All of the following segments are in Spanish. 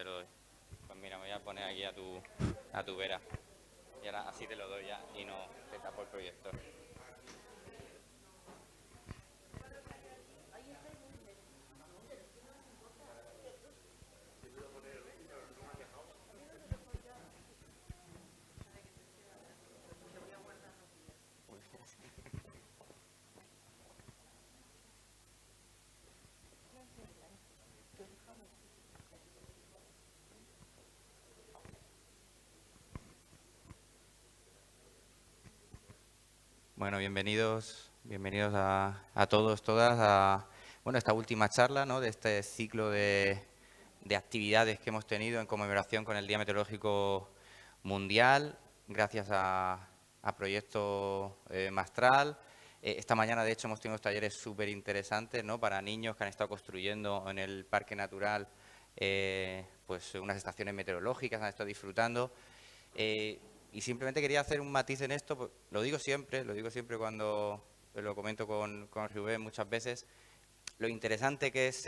te lo doy. Pues mira, me voy a poner aquí a tu vera. Y ahora así te lo doy ya y no te tapo el proyector. Bueno, bienvenidos a todos, todas, a esta última charla, ¿no?, de este ciclo de actividades que hemos tenido en conmemoración con el Día Meteorológico Mundial, gracias a Proyecto Mastral. Esta mañana, de hecho, hemos tenido talleres súper interesantes, ¿no?, para niños que han estado construyendo en el Parque Natural pues unas estaciones meteorológicas, han estado disfrutando. Y simplemente quería hacer un matiz en esto, pues, lo digo siempre cuando lo comento con Rubén muchas veces, lo interesante que es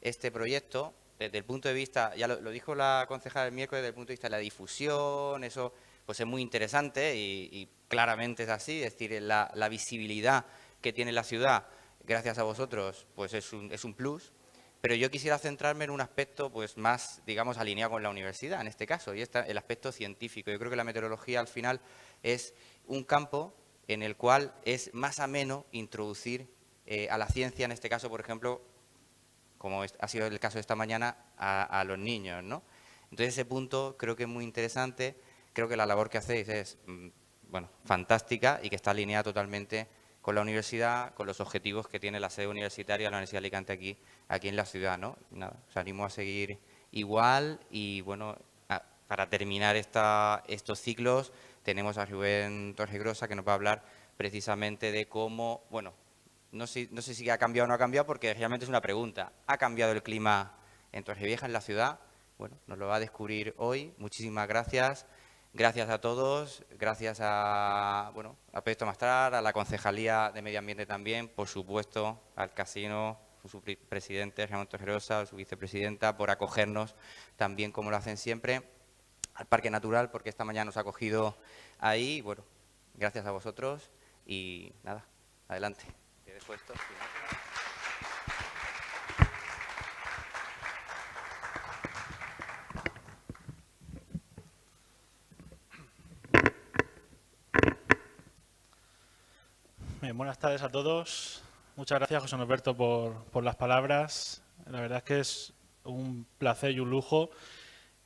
este proyecto, desde el punto de vista, ya lo dijo la concejala el miércoles, desde el punto de vista de la difusión, eso pues es muy interesante y claramente es así, es decir, la visibilidad que tiene la ciudad, gracias a vosotros, pues es un plus. Pero yo quisiera centrarme en un aspecto pues más, digamos, alineado con la universidad, en este caso, y el aspecto científico. Yo creo que la meteorología, al final, es un campo en el cual es más ameno introducir a la ciencia, en este caso, por ejemplo, como ha sido el caso de esta mañana, a los niños, ¿no? Entonces, ese punto creo que es muy interesante. Creo que la labor que hacéis es, fantástica y que está alineada totalmente con la universidad, con los objetivos que tiene la sede universitaria de la Universidad de Alicante aquí en la ciudad, ¿no? Nada, os animo a seguir igual y, bueno, para terminar estos ciclos tenemos a Rubén Torregrosa, que nos va a hablar precisamente de cómo, bueno, no sé si ha cambiado o no ha cambiado, porque realmente es una pregunta. ¿Ha cambiado el clima en Torrevieja, en la ciudad? Bueno, nos lo va a descubrir hoy. Muchísimas gracias. Gracias a todos, gracias a Proyecto Mastral, a la Concejalía de Medio Ambiente también, por supuesto, al casino, su presidente, Ramón Torregrosa, su vicepresidenta, por acogernos también como lo hacen siempre, al Parque Natural, porque esta mañana nos ha acogido ahí. Bueno, gracias a vosotros y nada, adelante. Te dejo esto. Bien, buenas tardes a todos. Muchas gracias, José Norberto, por las palabras. La verdad es que es un placer y un lujo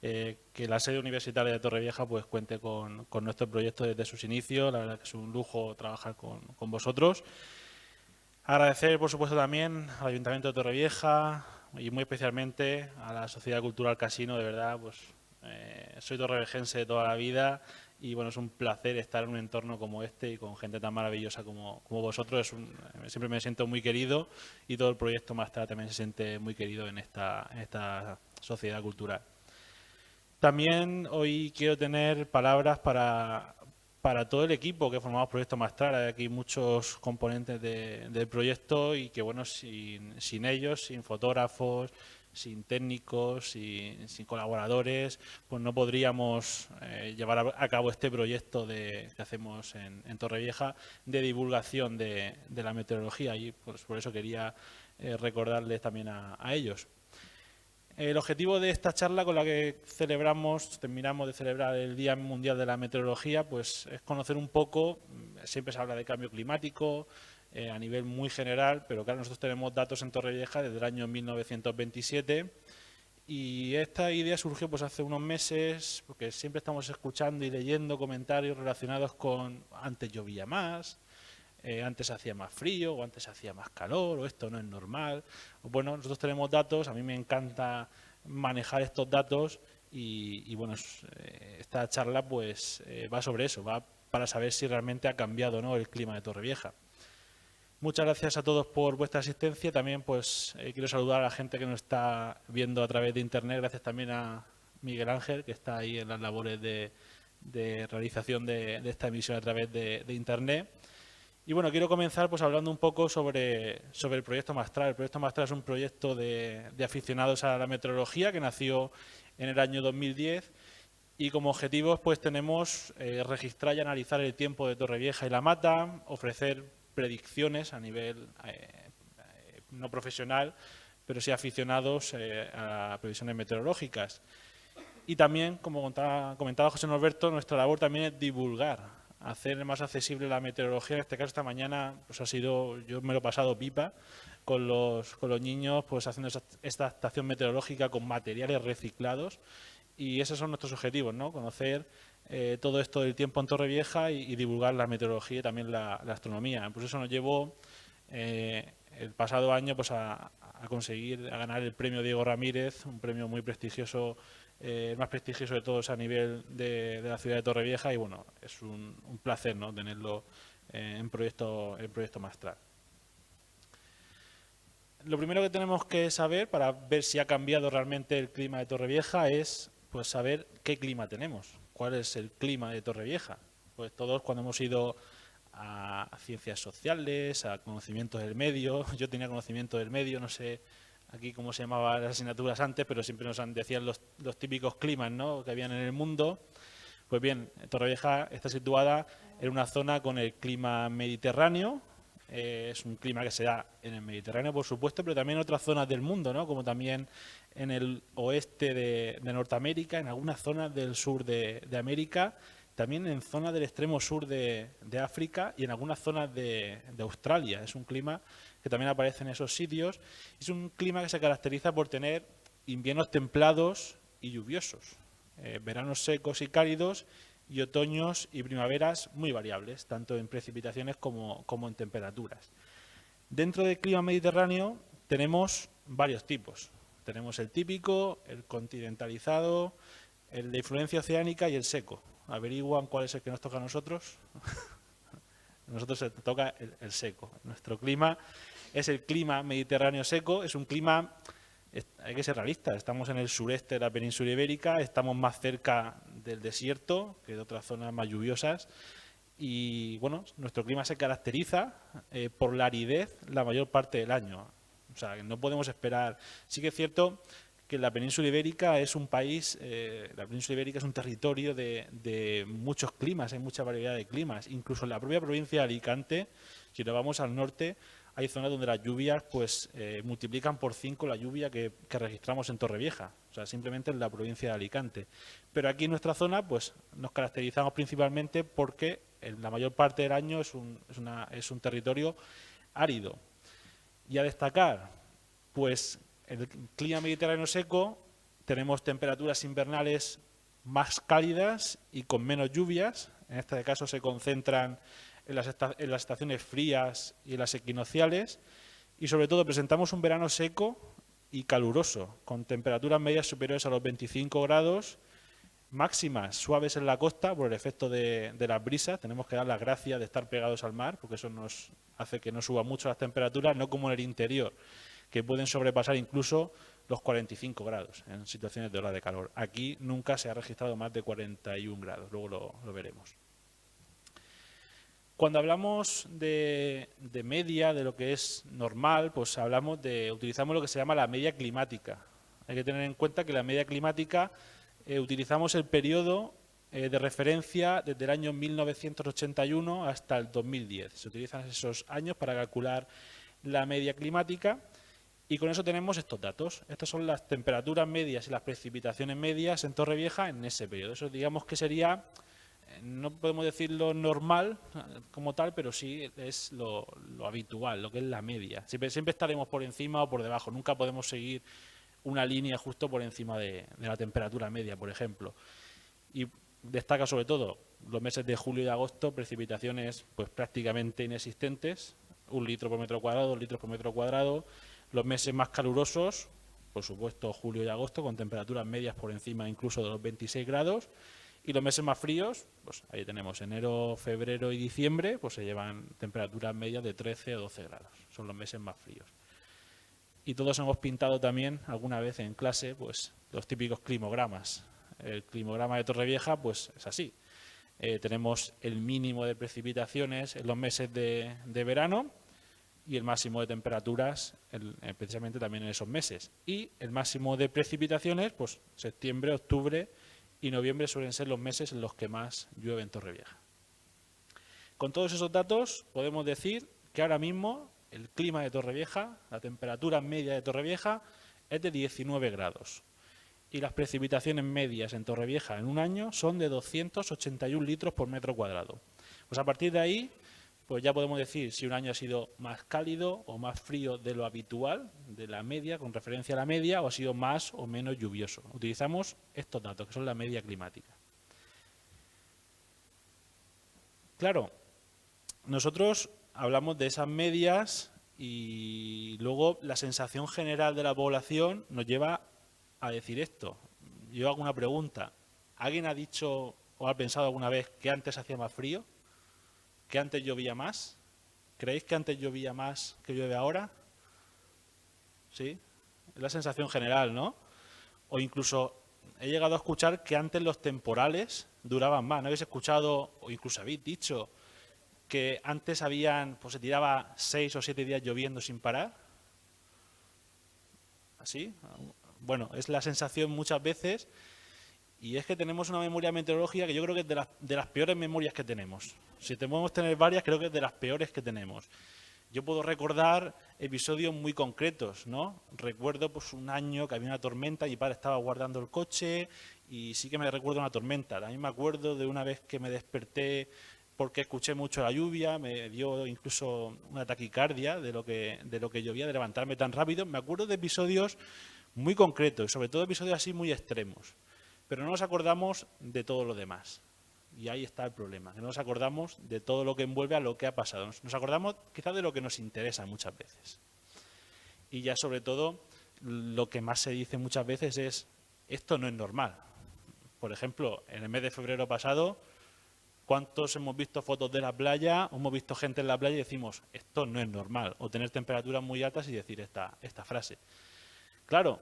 que la sede universitaria de Torrevieja pues cuente con nuestro proyecto desde sus inicios. La verdad que es un lujo trabajar con vosotros. Agradecer, por supuesto, también al Ayuntamiento de Torrevieja y muy especialmente a la Sociedad Cultural Casino. De verdad, pues soy torrevejense de toda la vida y bueno, es un placer estar en un entorno como este y con gente tan maravillosa como vosotros. Siempre me siento muy querido y todo el proyecto Mastral también se siente muy querido en esta sociedad cultural. También hoy quiero tener palabras para todo el equipo que formamos Proyecto Mastral. Hay aquí muchos componentes del proyecto y que, bueno, sin ellos, sin fotógrafos, sin técnicos, sin colaboradores, pues no podríamos llevar a cabo este proyecto que hacemos en Torrevieja de divulgación de la meteorología, y pues por eso quería recordarles también a ellos. El objetivo de esta charla, con la que terminamos de celebrar el Día Mundial de la Meteorología, pues es conocer un poco. Siempre se habla de cambio climático a nivel muy general, pero claro, nosotros tenemos datos en Torrevieja desde el año 1927 y esta idea surgió pues hace unos meses, porque siempre estamos escuchando y leyendo comentarios relacionados con antes llovía más, antes hacía más frío, o antes hacía más calor, o esto no es normal. Bueno, nosotros tenemos datos, a mí me encanta manejar estos datos y bueno, esta charla pues va sobre eso, va para saber si realmente ha cambiado o no el clima de Torrevieja. Muchas gracias a todos por vuestra asistencia. También pues quiero saludar a la gente que nos está viendo a través de internet. Gracias también a Miguel Ángel, que está ahí en las labores de realización de esta emisión a través de internet. Y bueno, quiero comenzar pues hablando un poco sobre el proyecto Mastral. El proyecto Mastral es un proyecto de aficionados a la meteorología que nació en el año 2010 y como objetivos pues tenemos registrar y analizar el tiempo de Torrevieja y La Mata, ofrecer predicciones a nivel no profesional, pero sí aficionados a previsiones meteorológicas. Y también, como comentaba José Norberto, nuestra labor también es divulgar, hacer más accesible la meteorología. En este caso, esta mañana, pues yo me lo he pasado pipa con los niños, pues haciendo esta estación meteorológica con materiales reciclados. Y esos son nuestros objetivos, ¿no? Conocer todo esto del tiempo en Torrevieja y divulgar la meteorología y también la astronomía. Pues eso nos llevó el pasado año pues a ganar el premio Diego Ramírez, un premio muy prestigioso, el más prestigioso de todos a nivel de la ciudad de Torrevieja, y bueno, es un placer, ¿no?, tenerlo en proyecto Mastral. Lo primero que tenemos que saber para ver si ha cambiado realmente el clima de Torrevieja es pues saber qué clima tenemos, cuál es el clima de Torrevieja. Pues todos cuando hemos ido a ciencias sociales, a conocimientos del medio, yo tenía conocimiento del medio, no sé aquí cómo se llamaban las asignaturas antes, pero siempre nos decían los típicos climas, ¿no?, que habían en el mundo. Pues bien, Torrevieja está situada en una zona con el clima mediterráneo. Es un clima que se da en el Mediterráneo, por supuesto, pero también en otras zonas del mundo, ¿no?, como también en el oeste de Norteamérica, en algunas zonas del sur de América, también en zonas del extremo sur de África y en algunas zonas de Australia. Es un clima que también aparece en esos sitios. Es un clima que se caracteriza por tener inviernos templados y lluviosos, veranos secos y cálidos y otoños y primaveras muy variables, tanto en precipitaciones como en temperaturas. Dentro del clima mediterráneo tenemos varios tipos. Tenemos el típico, el continentalizado, el de influencia oceánica y el seco. ¿Averiguan cuál es el que nos toca a nosotros? A nosotros se toca el seco. Nuestro clima es el clima mediterráneo seco, es un clima, hay que ser realistas, estamos en el sureste de la península ibérica, estamos más cerca del desierto que de otras zonas más lluviosas y bueno, nuestro clima se caracteriza por la aridez la mayor parte del año. O sea, no podemos esperar. Sí que es cierto que la península ibérica es un país, la península ibérica es un territorio de muchos climas, hay mucha variedad de climas. Incluso en la propia provincia de Alicante, si nos vamos al norte, hay zonas donde las lluvias pues multiplican por 5 la lluvia que registramos en Torrevieja, o sea, simplemente en la provincia de Alicante. Pero aquí en nuestra zona pues nos caracterizamos principalmente porque en la mayor parte del año es un territorio árido. Y a destacar, pues en el clima mediterráneo seco tenemos temperaturas invernales más cálidas y con menos lluvias. En este caso se concentran en las estaciones frías y en las equinocciales. Y sobre todo presentamos un verano seco y caluroso, con temperaturas medias superiores a los 25 grados, máximas suaves en la costa por el efecto de las brisas. Tenemos que dar las gracias de estar pegados al mar, porque eso nos hace que no suban mucho las temperaturas, no como en el interior, que pueden sobrepasar incluso los 45 grados en situaciones de olas de calor. Aquí nunca se ha registrado más de 41 grados, luego lo veremos. Cuando hablamos de media, de lo que es normal, pues utilizamos lo que se llama la media climática. Hay que tener en cuenta que la media climática utilizamos el periodo de referencia desde el año 1981 hasta el 2010. Se utilizan esos años para calcular la media climática y con eso tenemos estos datos. Estas son las temperaturas medias y las precipitaciones medias en Torrevieja en ese periodo. Eso digamos que sería, no podemos decirlo normal como tal, pero sí es lo habitual, lo que es la media. Siempre estaremos por encima o por debajo, nunca podemos seguir una línea justo por encima de la temperatura media, por ejemplo. Y destaca sobre todo los meses de julio y agosto, precipitaciones pues prácticamente inexistentes, 1 litro por metro cuadrado, 2 litros por metro cuadrado. Los meses más calurosos, por supuesto julio y agosto, con temperaturas medias por encima incluso de los 26 grados. Y los meses más fríos, pues ahí tenemos enero, febrero y diciembre, pues se llevan temperaturas medias de 13 o 12 grados. Son los meses más fríos. Y todos hemos pintado también alguna vez en clase pues los típicos climogramas. El climograma de Torrevieja pues es así. tenemos el mínimo de precipitaciones en los meses de verano y el máximo de temperaturas precisamente también en esos meses. Y el máximo de precipitaciones, pues septiembre, octubre y noviembre suelen ser los meses en los que más llueve en Torrevieja. Con todos esos datos podemos decir que ahora mismo el clima de Torrevieja, la temperatura media de Torrevieja es de 19 grados. Y las precipitaciones medias en Torrevieja en un año son de 281 litros por metro cuadrado. Pues a partir de ahí, pues ya podemos decir si un año ha sido más cálido o más frío de lo habitual, de la media, con referencia a la media, o ha sido más o menos lluvioso. Utilizamos estos datos, que son la media climática. Claro, nosotros hablamos de esas medias y luego la sensación general de la población nos lleva a decir esto. Yo hago una pregunta. ¿Alguien ha dicho o ha pensado alguna vez que antes hacía más frío? ¿Que antes llovía más? ¿Creéis que antes llovía más que llueve ahora? ¿Sí? Es la sensación general, ¿no? O incluso he llegado a escuchar que antes los temporales duraban más. ¿No habéis escuchado o incluso habéis dicho que antes se tiraba 6 o 7 días lloviendo sin parar? ¿Así? Bueno, es la sensación muchas veces, y es que tenemos una memoria meteorológica que yo creo que es de las peores memorias que tenemos. Si podemos tener varias, creo que es de las peores que tenemos. Yo puedo recordar episodios muy concretos, ¿no? Recuerdo pues un año que había una tormenta, mi padre estaba guardando el coche y sí que me recuerdo una tormenta. También me acuerdo de una vez que me desperté porque escuché mucho la lluvia, me dio incluso una taquicardia de lo que llovía, de levantarme tan rápido. Me acuerdo de episodios muy concretos, sobre todo episodios así muy extremos, pero no nos acordamos de todo lo demás. Y ahí está el problema, que no nos acordamos de todo lo que envuelve a lo que ha pasado. Nos acordamos quizás de lo que nos interesa muchas veces. Y ya sobre todo, lo que más se dice muchas veces es, esto no es normal. Por ejemplo, en el mes de febrero pasado, ¿cuántos hemos visto fotos de la playa, o hemos visto gente en la playa y decimos, esto no es normal? O tener temperaturas muy altas y decir esta frase. Claro,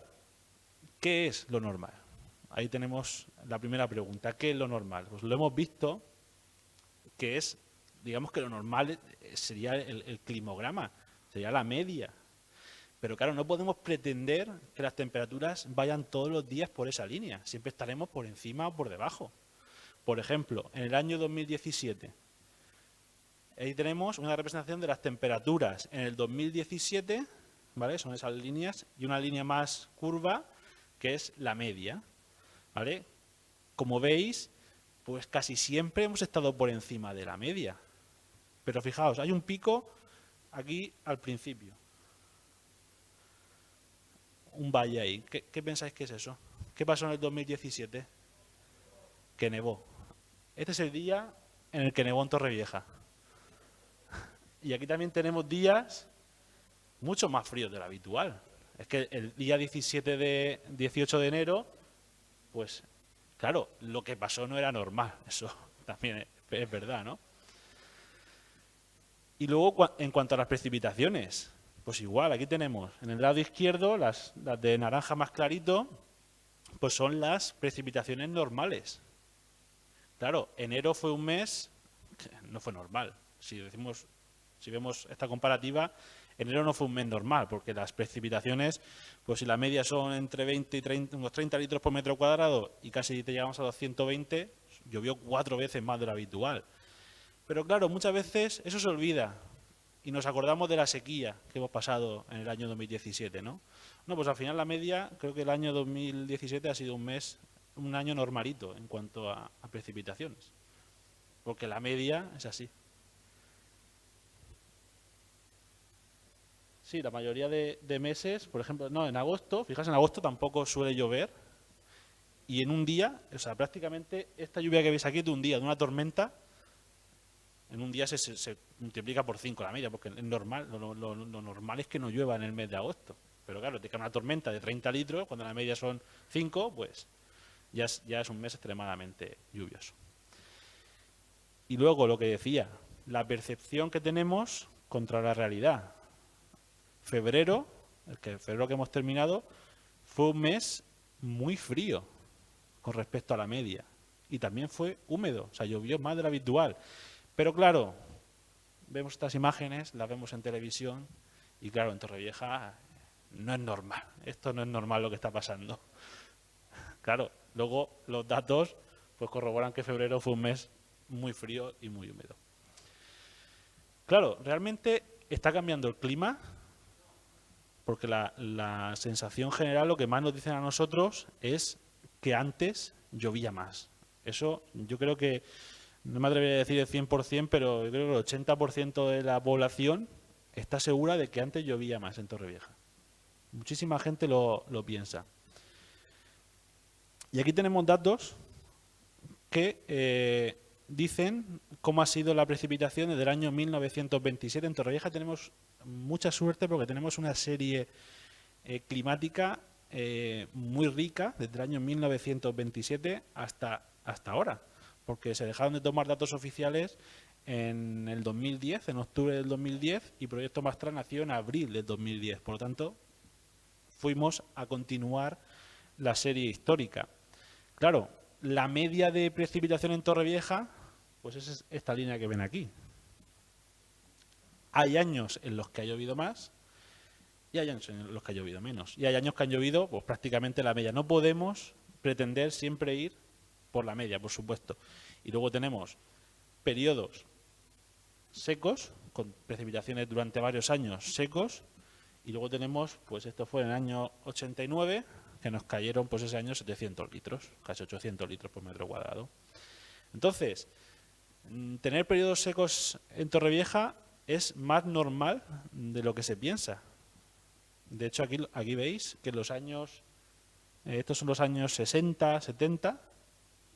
¿qué es lo normal? Ahí tenemos la primera pregunta. ¿Qué es lo normal? Pues lo hemos visto, que es, digamos que lo normal sería el climograma, sería la media. Pero claro, no podemos pretender que las temperaturas vayan todos los días por esa línea. Siempre estaremos por encima o por debajo. Por ejemplo, en el año 2017, ahí tenemos una representación de las temperaturas en el 2017, ¿vale? Son esas líneas, y una línea más curva, que es la media, ¿vale? Como veis, pues casi siempre hemos estado por encima de la media. Pero fijaos, hay un pico aquí al principio. Un valle ahí. ¿Qué pensáis que es eso? ¿Qué pasó en el 2017? Que nevó. Este es el día en el que nevó en Torrevieja. Y aquí también tenemos días mucho más fríos de lo habitual. Es que el día 18 de enero, pues claro, lo que pasó no era normal. Eso también es verdad, ¿no? Y luego, en cuanto a las precipitaciones, pues igual, aquí tenemos en el lado izquierdo, las de naranja más clarito, pues son las precipitaciones normales. Claro, enero fue un mes que no fue normal. Si vemos esta comparativa, enero no fue un mes normal, porque las precipitaciones, pues si la media son entre 20 y 30, unos 30 litros por metro cuadrado y casi te llegamos a los 120, llovió 4 veces más de lo habitual. Pero claro, muchas veces eso se olvida y nos acordamos de la sequía que hemos pasado en el año 2017, ¿no? No, pues al final la media, creo que el año 2017 ha sido un año normalito en cuanto a precipitaciones, porque la media es así. Sí, la mayoría de meses, por ejemplo, no, en agosto, fijaos, en agosto tampoco suele llover, y en un día, o sea, prácticamente esta lluvia que veis aquí de un día, de una tormenta, en un día se multiplica por 5 la media, porque es normal, lo normal es que no llueva en el mes de agosto. Pero claro, te cae una tormenta de 30 litros, cuando la media son 5, pues ya es un mes extremadamente lluvioso. Y luego lo que decía, la percepción que tenemos contra la realidad. Febrero que hemos terminado, fue un mes muy frío con respecto a la media. y también fue húmedo, o sea, llovió más de lo habitual. Pero claro, vemos estas imágenes, las vemos en televisión y claro, en Torrevieja no es normal, esto no es normal lo que está pasando. Claro, luego los datos pues corroboran que febrero fue un mes muy frío y muy húmedo. Claro, realmente está cambiando el clima porque la sensación general, lo que más nos dicen a nosotros es que antes llovía más. Eso yo creo que, no me atrevería a decir el 100%, pero yo creo que el 80% de la población está segura de que antes llovía más en Torrevieja. Muchísima gente lo piensa. Y aquí tenemos datos que dicen cómo ha sido la precipitación desde el año 1927. En Torrevieja tenemos mucha suerte porque tenemos una serie climática muy rica desde el año 1927 hasta ahora, porque se dejaron de tomar datos oficiales en el 2010, en octubre del 2010, y Proyecto Mastral nació en abril del 2010. Por lo tanto, fuimos a continuar la serie histórica. Claro, la media de precipitación en Torrevieja, pues es esta línea que ven aquí. Hay años en los que ha llovido más y hay años en los que ha llovido menos. Y hay años que han llovido pues prácticamente la media. No podemos pretender siempre ir por la media, por supuesto. Y luego tenemos periodos secos, con precipitaciones durante varios años secos, y luego tenemos, pues esto fue en el año 89, que nos cayeron pues ese año 700 litros, casi 800 litros por metro cuadrado. Entonces, tener periodos secos en Torrevieja es más normal de lo que se piensa. De hecho, aquí veis que los años, estos son los años 60, 70,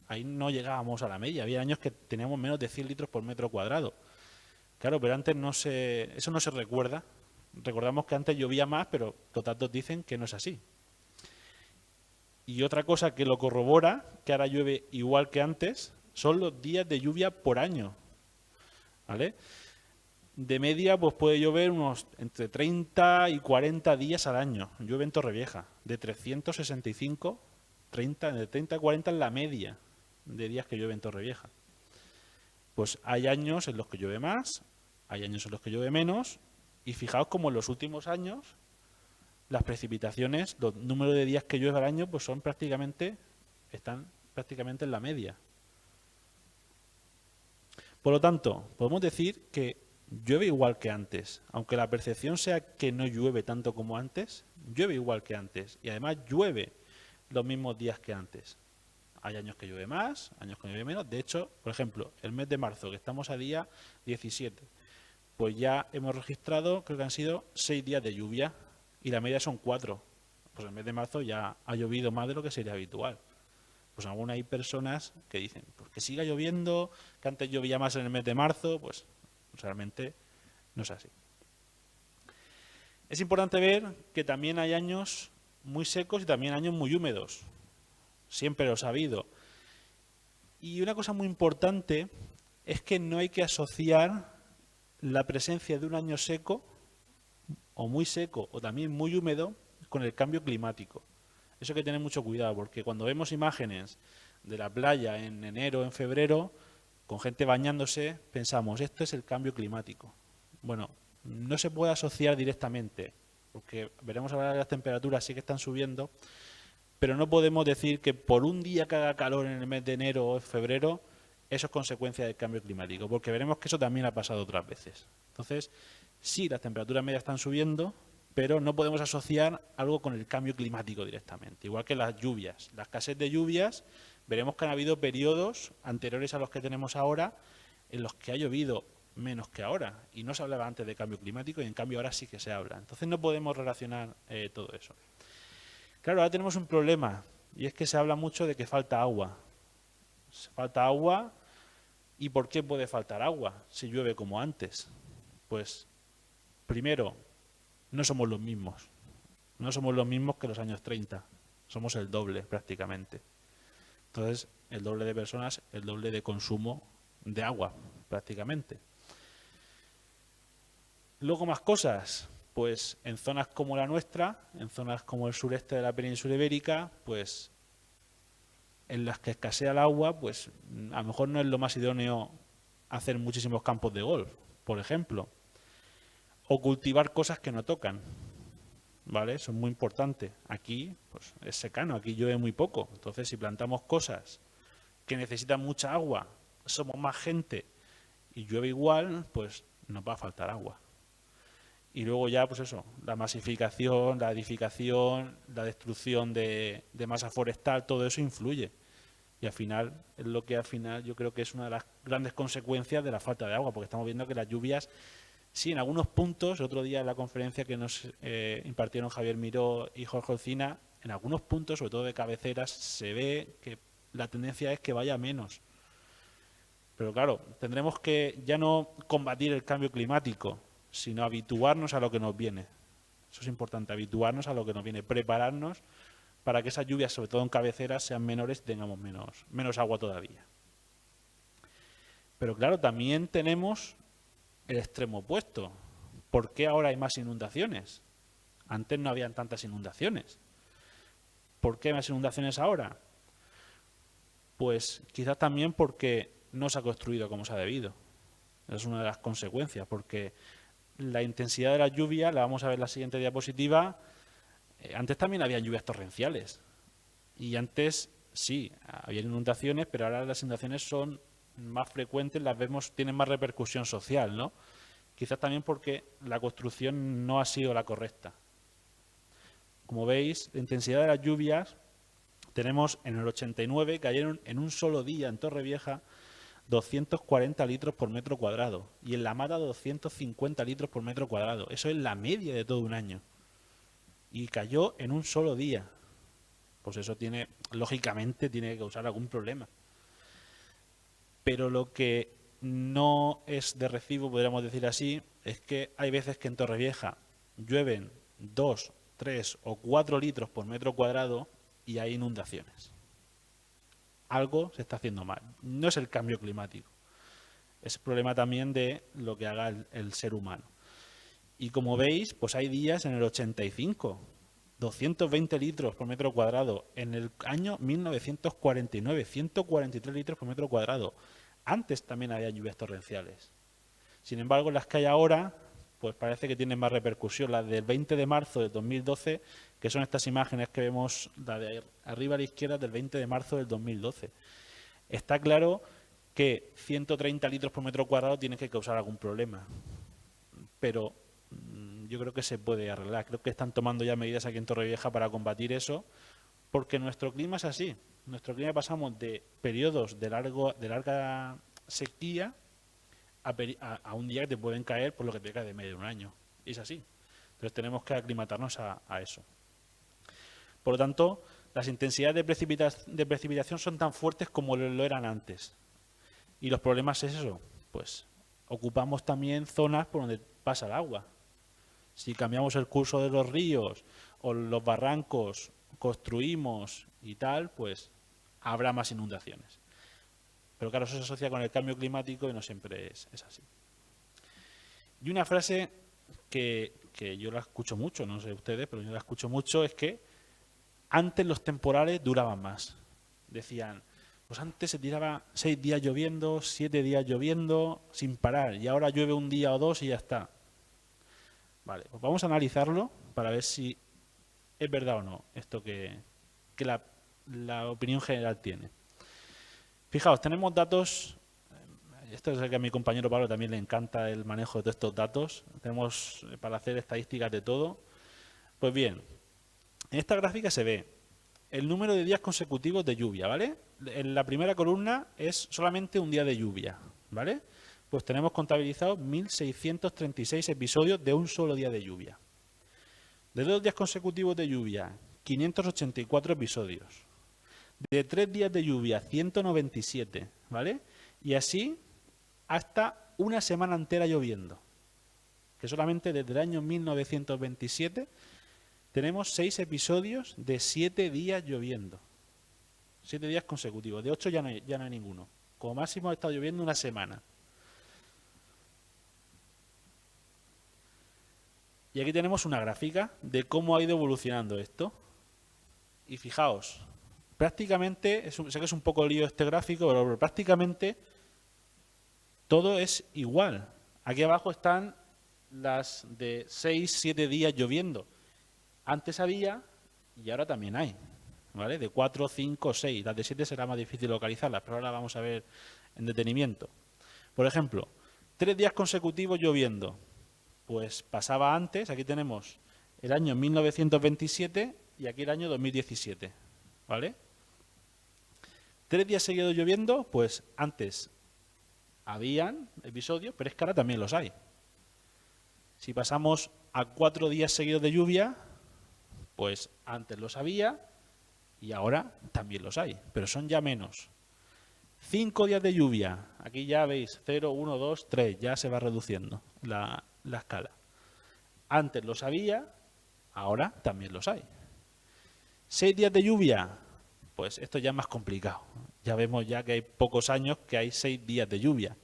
ahí no llegábamos a la media. Había años que teníamos menos de 100 litros por metro cuadrado. Claro, pero antes eso no se recuerda. Recordamos que antes llovía más, pero los datos dicen que no es así. Y otra cosa que lo corrobora, que ahora llueve igual que antes, son los días de lluvia por año. ¿Vale? De media pues puede llover unos entre 30 y 40 días al año. Llueve en Torrevieja. De 365, de 30 a 40 es la media de días que llueve en Torrevieja. Pues hay años en los que llueve más, hay años en los que llueve menos, y fijaos como en los últimos años las precipitaciones, los números de días que llueve al año, pues están prácticamente en la media. Por lo tanto, podemos decir que llueve igual que antes. Aunque la percepción sea que no llueve tanto como antes, llueve igual que antes. Y además llueve los mismos días que antes. Hay años que llueve más, años que llueve menos. De hecho, por ejemplo, el mes de marzo, que estamos a día 17, pues ya hemos registrado, creo que han sido 6 días de lluvia y la media son 4. Pues el mes de marzo ya ha llovido más de lo que sería habitual. Pues aún hay personas que dicen pues que siga lloviendo, que antes llovía más en el mes de marzo, pues realmente no es así. Es importante ver que también hay años muy secos y también años muy húmedos. Siempre los ha habido. Y una cosa muy importante es que no hay que asociar la presencia de un año seco o también muy húmedo con el cambio climático. Eso hay que tener mucho cuidado, porque cuando vemos imágenes de la playa en enero, en febrero, con gente bañándose, pensamos, esto es el cambio climático. Bueno, no se puede asociar directamente, porque veremos ahora que las temperaturas sí que están subiendo, pero no podemos decir que por un día que haga calor en el mes de enero o febrero, eso es consecuencia del cambio climático, porque veremos que eso también ha pasado otras veces. Entonces, sí, las temperaturas medias están subiendo, pero no podemos asociar algo con el cambio climático directamente. Igual que las lluvias. La escasez de lluvias, veremos que han habido periodos anteriores a los que tenemos ahora en los que ha llovido menos que ahora. Y no se hablaba antes de cambio climático y en cambio ahora sí que se habla. Entonces no podemos relacionar todo eso. Claro, ahora tenemos un problema y es que se habla mucho de que falta agua. Falta agua. ¿Y por qué puede faltar agua si llueve como antes? Pues, primero, no somos los mismos. No somos los mismos que los años 30. Somos el doble prácticamente. Entonces, el doble de personas, el doble de consumo de agua prácticamente. Luego más cosas. Pues en zonas como la nuestra, en zonas como el sureste de la península ibérica, pues en las que escasea el agua, pues a lo mejor no es lo más idóneo hacer muchísimos campos de golf, por ejemplo, o cultivar cosas que no tocan, ¿vale? Eso es muy importante. Aquí pues, es secano, aquí llueve muy poco. Entonces, si plantamos cosas que necesitan mucha agua, somos más gente y llueve igual, pues nos va a faltar agua. Y luego ya, pues eso, la masificación, la edificación, la destrucción de masa forestal, todo eso influye. Y al final, es lo que al final yo creo que es una de las grandes consecuencias de la falta de agua, porque estamos viendo que las lluvias, sí, en algunos puntos, otro día en la conferencia que nos impartieron Javier Miró y Jorge Olcina, en algunos puntos, sobre todo de cabeceras, se ve que la tendencia es que vaya menos. Pero claro, tendremos que ya no combatir el cambio climático, sino habituarnos a lo que nos viene. Eso es importante, habituarnos a lo que nos viene, prepararnos para que esas lluvias, sobre todo en cabeceras, sean menores y tengamos menos agua todavía. Pero claro, también tenemos el extremo opuesto. ¿Por qué ahora hay más inundaciones? Antes no habían tantas inundaciones. ¿Por qué hay más inundaciones ahora? Pues quizás también porque no se ha construido como se ha debido. Esa es una de las consecuencias, porque la intensidad de la lluvia, la vamos a ver en la siguiente diapositiva, antes también había lluvias torrenciales. Y antes, sí, había inundaciones, pero ahora las inundaciones son más frecuentes, las vemos, tienen más repercusión social, ¿no? Quizás también porque la construcción no ha sido la correcta. Como veis, la intensidad de las lluvias, tenemos en el 89, cayeron en un solo día en Torrevieja 240 litros por metro cuadrado y en La Mata 250 litros por metro cuadrado. Eso es la media de todo un año. Y cayó en un solo día. Pues eso tiene, lógicamente, tiene que causar algún problema. Pero lo que no es de recibo, podríamos decir así, es que hay veces que en Torrevieja llueven 2, 3 o 4 litros por metro cuadrado y hay inundaciones. Algo se está haciendo mal. No es el cambio climático. Es problema también de lo que haga el ser humano. Y como veis, pues hay días en el 85, 220 litros por metro cuadrado. En el año 1949, 143 litros por metro cuadrado. Antes también había lluvias torrenciales. Sin embargo, las que hay ahora, pues parece que tienen más repercusión. Las del 20 de marzo del 2012, que son estas imágenes que vemos, la de arriba a la izquierda del 20 de marzo del 2012. Está claro que 130 litros por metro cuadrado tienen que causar algún problema. Pero yo creo que se puede arreglar. Creo que están tomando ya medidas aquí en Torrevieja para combatir eso, porque nuestro clima es así. Nuestro clima pasamos de periodos de larga sequía a un día que te pueden caer por lo que te cae de medio de un año. Y es así. Entonces tenemos que aclimatarnos a eso. Por lo tanto, las intensidades de precipitación son tan fuertes como lo eran antes. Y los problemas es eso, pues ocupamos también zonas por donde pasa el agua. Si cambiamos el curso de los ríos o los barrancos, construimos y tal, pues habrá más inundaciones. Pero claro, eso se asocia con el cambio climático y no siempre es así. Y una frase que yo la escucho mucho, no sé ustedes, pero yo la escucho mucho, es que antes los temporales duraban más. Decían, pues antes se tiraba 6 días lloviendo, 7 días lloviendo, sin parar, y ahora llueve un día o dos y ya está. Vale, pues vamos a analizarlo para ver si es verdad o no esto que la opinión general tiene. Fijaos, tenemos datos, esto es el que a mi compañero Pablo también le encanta el manejo de todos estos datos, tenemos para hacer estadísticas de todo. Pues bien, en esta gráfica se ve el número de días consecutivos de lluvia, ¿vale? En la primera columna es solamente un día de lluvia, ¿vale? Pues tenemos contabilizados 1.636 episodios de un solo día de lluvia. De 2 días consecutivos de lluvia, 584 episodios. De 3 días de lluvia, 197, ¿vale? Y así hasta una semana entera lloviendo. Que solamente desde el año 1927 tenemos 6 episodios de 7 días lloviendo. 7 días consecutivos. De 8 ya no hay ninguno. Como máximo ha estado lloviendo una semana. Y aquí tenemos una gráfica de cómo ha ido evolucionando esto. Y fijaos, prácticamente, sé que es un poco lío este gráfico, pero prácticamente todo es igual. Aquí abajo están las de 6, 7 días lloviendo. Antes había y ahora también hay, ¿vale? De 4, 5, 6. Las de 7 será más difícil localizarlas, pero ahora vamos a ver en detenimiento. Por ejemplo, 3 días consecutivos lloviendo. Pues pasaba antes, aquí tenemos el año 1927 y aquí el año 2017, ¿vale? 3 días seguidos lloviendo, pues antes habían episodios, pero es que ahora también los hay. Si pasamos a 4 días seguidos de lluvia, pues antes los había y ahora también los hay, pero son ya menos. 5 días de lluvia, aquí ya veis, 0, 1, 2, 3, ya se va reduciendo la escala. Antes los había, ahora también los hay. 6 días de lluvia, pues esto ya es más complicado. Ya vemos ya que hay pocos años que hay 6 días de lluvia.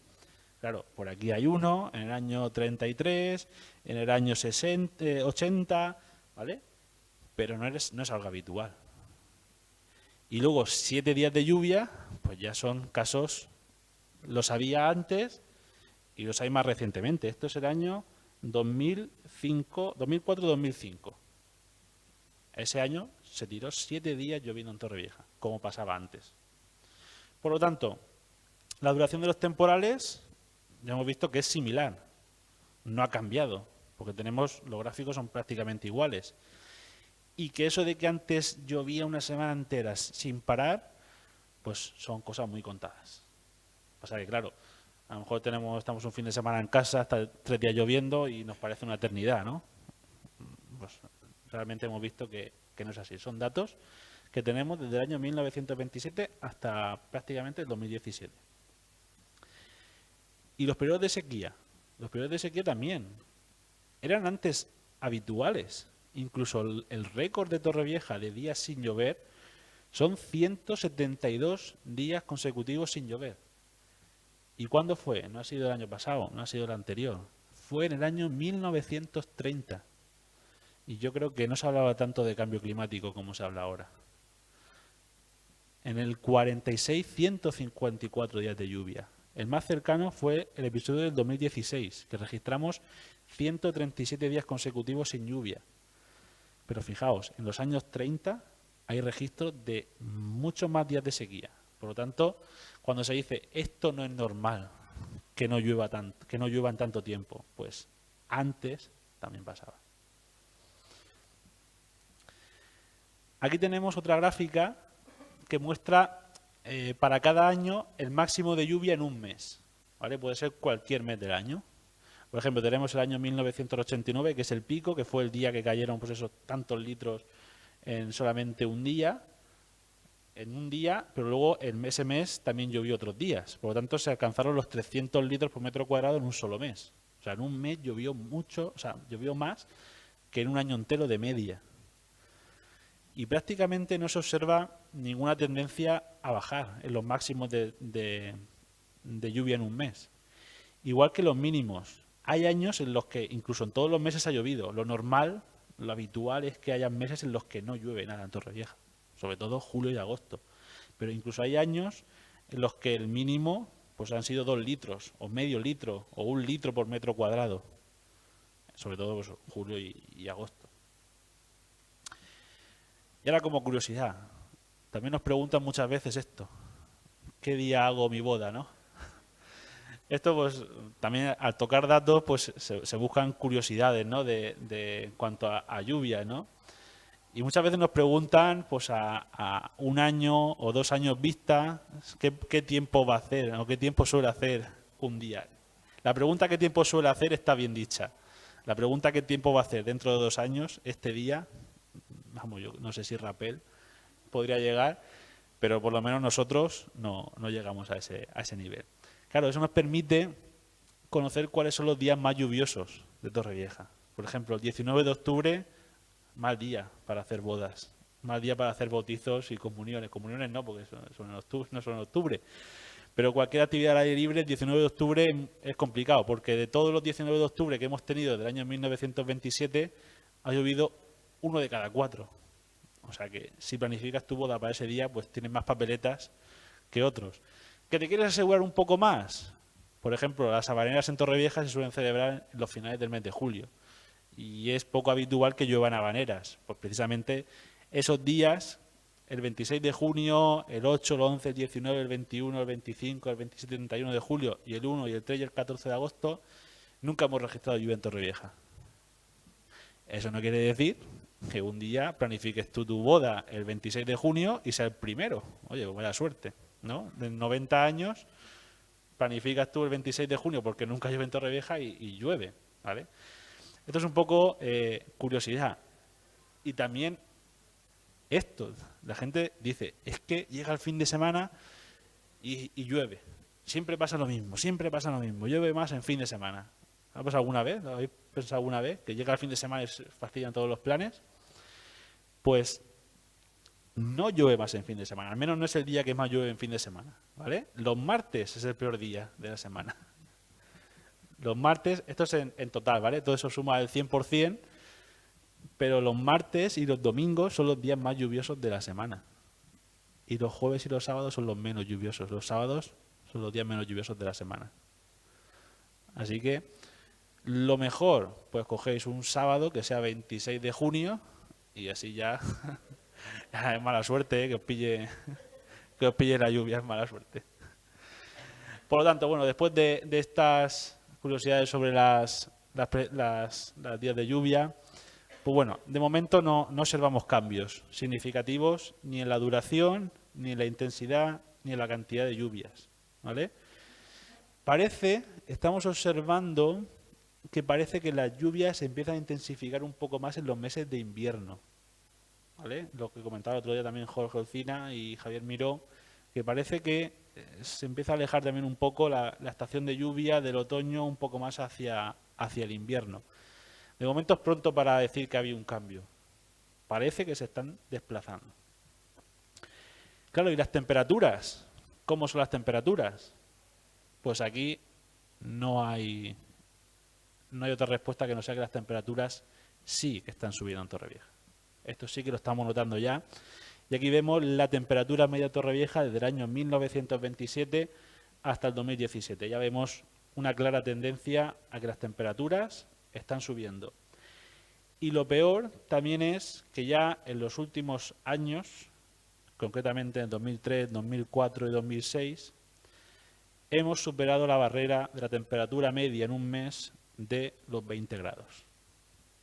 Claro, por aquí hay uno, en el año 33, en el año 60, 80, ¿vale? Pero no es algo habitual. Y luego 7 días de lluvia, pues ya son casos, los había antes y los hay más recientemente. Esto es el año 2004-2005. Ese año se tiró 7 días lloviendo en Torrevieja, como pasaba antes. Por lo tanto, la duración de los temporales ya hemos visto que es similar, no ha cambiado, porque los gráficos son prácticamente iguales. Y que eso de que antes llovía una semana entera sin parar, pues son cosas muy contadas. Pasa que, claro, a lo mejor estamos un fin de semana en casa, está 3 días lloviendo y nos parece una eternidad, ¿no? Pues realmente hemos visto que no es así. Son datos que tenemos desde el año 1927 hasta prácticamente el 2017. Y los periodos de sequía. Los periodos de sequía también eran antes habituales. Incluso el récord de Torrevieja de días sin llover son 172 días consecutivos sin llover. ¿Y cuándo fue? No ha sido el año pasado, no ha sido el anterior. Fue en el año 1930. Y yo creo que no se hablaba tanto de cambio climático como se habla ahora. En el 46, 154 días de lluvia. El más cercano fue el episodio del 2016, que registramos 137 días consecutivos sin lluvia. Pero fijaos, en los años 30 hay registros de muchos más días de sequía. Por lo tanto, cuando se dice esto no es normal que no llueva en tanto tiempo, pues antes también pasaba. Aquí tenemos otra gráfica que muestra para cada año el máximo de lluvia en un mes, ¿vale? Puede ser cualquier mes del año. Por ejemplo, tenemos el año 1989, que es el pico, que fue el día que cayeron pues esos tantos litros en solamente un día, pero luego ese mes también llovió otros días. Por lo tanto, se alcanzaron los 300 litros por metro cuadrado en un solo mes. O sea, en un mes llovió mucho, o sea, llovió más que en un año entero de media. Y prácticamente no se observa ninguna tendencia a bajar en los máximos de lluvia en un mes. Igual que los mínimos. Hay años en los que incluso en todos los meses ha llovido. Lo normal, lo habitual es que haya meses en los que no llueve nada en Torrevieja. Sobre todo julio y agosto. Pero incluso hay años en los que el mínimo pues han sido 2 litros, o medio litro, o 1 litro por metro cuadrado. Sobre todo pues, julio y agosto. Y ahora como curiosidad, también nos preguntan muchas veces esto. ¿Qué día hago mi boda, no? Esto pues también al tocar datos pues se buscan curiosidades, ¿no? En cuanto a lluvia, ¿no? Y muchas veces nos preguntan pues a 1 año o 2 años vista qué tiempo va a hacer o qué tiempo suele hacer un día. La pregunta qué tiempo suele hacer está bien dicha. La pregunta qué tiempo va a hacer dentro de 2 años, este día, vamos, yo no sé si Rapel podría llegar, pero por lo menos nosotros no llegamos a ese nivel. Claro, eso nos permite conocer cuáles son los días más lluviosos de Torrevieja. Por ejemplo, el 19 de octubre, mal día para hacer bodas, mal día para hacer bautizos y comuniones. Comuniones no, porque son en octubre, no son en octubre. Pero cualquier actividad al aire libre, el 19 de octubre es complicado, porque de todos los 19 de octubre que hemos tenido del año 1927, ha llovido 1 de cada 4. O sea que si planificas tu boda para ese día, pues tienes más papeletas que otros. ¿Que te quieres asegurar un poco más? Por ejemplo, las habaneras en Torrevieja se suelen celebrar en los finales del mes de julio. Y es poco habitual que lluevan habaneras. Pues precisamente esos días, el 26 de junio, el 8, el 11, el 19, el 21, el 25, el 27 y el 31 de julio, y el 1 y el 3 y el 14 de agosto, nunca hemos registrado lluvia en Torrevieja. Eso no quiere decir que un día planifiques tú tu boda el 26 de junio y sea el primero. Oye, pues vaya suerte, ¿no? De 90 años planificas tú el 26 de junio porque nunca llueve en Torrevieja y llueve, ¿vale? Esto es un poco curiosidad. Y también esto, la gente dice, es que llega el fin de semana y llueve. Siempre pasa lo mismo, llueve más en fin de semana. ¿Ha pasado alguna vez? ¿Lo habéis pensado alguna vez? Que llega el fin de semana y se fastidian todos los planes. Pues no llueve más en fin de semana, al menos no es el día que más llueve en fin de semana, ¿vale? Los martes es el peor día de la semana. Los martes, esto es en total, ¿vale? Todo eso suma el 100%, pero los martes y los domingos son los días más lluviosos de la semana. Y los jueves y los sábados son los menos lluviosos. Los sábados son los días menos lluviosos de la semana. Así que lo mejor, pues cogéis un sábado que sea 26 de junio y así ya, ya es mala suerte, que os pille la lluvia, es mala suerte. Por lo tanto, bueno, después de estas curiosidades sobre las días de lluvia, pues bueno, de momento no observamos cambios significativos ni en la duración, ni en la intensidad, ni en la cantidad de lluvias, ¿vale? Estamos observando que parece que las lluvias se empiezan a intensificar un poco más en los meses de invierno, ¿vale? Lo que comentaba el otro día también Jorge Olcina y Javier Miró, que parece que se empieza a alejar también un poco la estación de lluvia del otoño un poco más hacia el invierno. De momento es pronto para decir que había un cambio. Parece que se están desplazando. Claro, ¿y las temperaturas? ¿Cómo son las temperaturas? Pues aquí no hay otra respuesta que no sea que las temperaturas sí están subiendo en Torrevieja. Esto sí que lo estamos notando ya. Y aquí vemos la temperatura media de Torrevieja desde el año 1927 hasta el 2017. Ya vemos una clara tendencia a que las temperaturas están subiendo. Y lo peor también es que ya en los últimos años, concretamente en 2003, 2004 y 2006, hemos superado la barrera de la temperatura media en un mes de los 20 grados.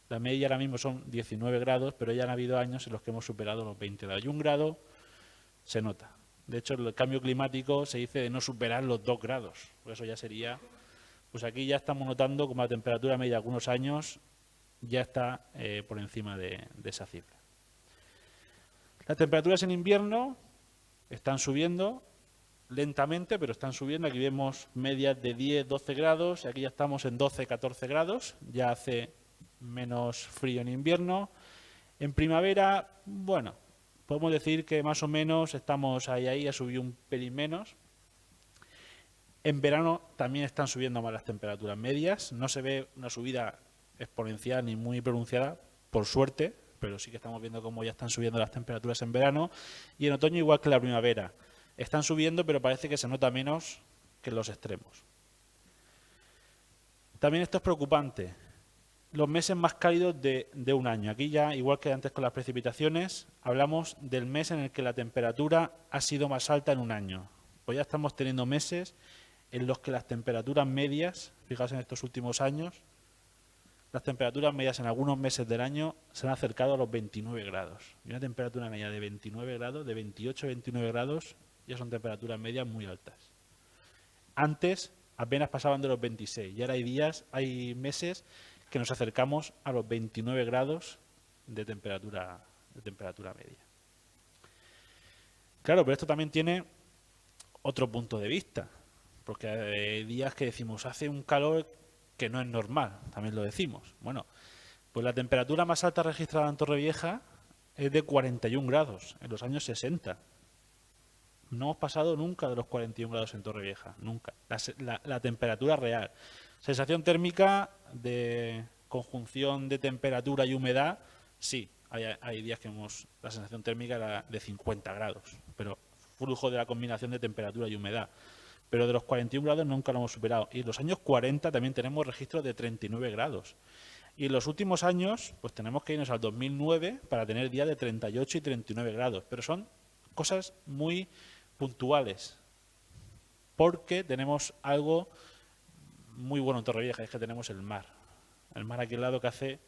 La media ahora mismo son 19 grados, pero ya han habido años en los que hemos superado los 20 grados. Y un grado se nota. De hecho, el cambio climático se dice de no superar los 2 grados. Por eso ya sería... Pues aquí ya estamos notando como la temperatura media de algunos años ya está por encima de esa cifra. Las temperaturas en invierno están subiendo lentamente, pero están subiendo. Aquí vemos medias de 10-12 grados, y aquí ya estamos en 12-14 grados. Ya hace menos frío en invierno. En primavera, bueno, podemos decir que más o menos estamos ahí, ha subido un pelín menos. En verano también están subiendo más las temperaturas medias. No se ve una subida exponencial ni muy pronunciada, por suerte, pero sí que estamos viendo cómo ya están subiendo las temperaturas en verano. Y en otoño igual que la primavera. Están subiendo, pero parece que se nota menos que en los extremos. También esto es preocupante. Los meses más cálidos de un año. Aquí ya, igual que antes con las precipitaciones, hablamos del mes en el que la temperatura ha sido más alta en un año. Pues ya estamos teniendo meses en los que las temperaturas medias, fijaos en estos últimos años, las temperaturas medias en algunos meses del año se han acercado a los 29 grados. Y una temperatura media de 29 grados, de 28 a 29 grados, ya son temperaturas medias muy altas. Antes apenas pasaban de los 26 y ahora hay meses que nos acercamos a los 29 grados de temperatura media. Claro, pero esto también tiene otro punto de vista, porque hay días que decimos hace un calor que no es normal, también lo decimos. Bueno, pues la temperatura más alta registrada en Torrevieja es de 41 grados en los años 60. No hemos pasado nunca de los 41 grados en Torrevieja, nunca. La temperatura real. Sensación térmica de conjunción de temperatura y humedad, sí, Hay días que la sensación térmica era de 50 grados, pero fruto de la combinación de temperatura y humedad. Pero de los 41 grados nunca lo hemos superado. Y en los años 40 también tenemos registros de 39 grados. Y en los últimos años, pues tenemos que irnos al 2009 para tener días de 38 y 39 grados. Pero son cosas muy puntuales, porque tenemos algo muy bueno en Torrevieja, es que tenemos el mar. El mar aquí al lado que hace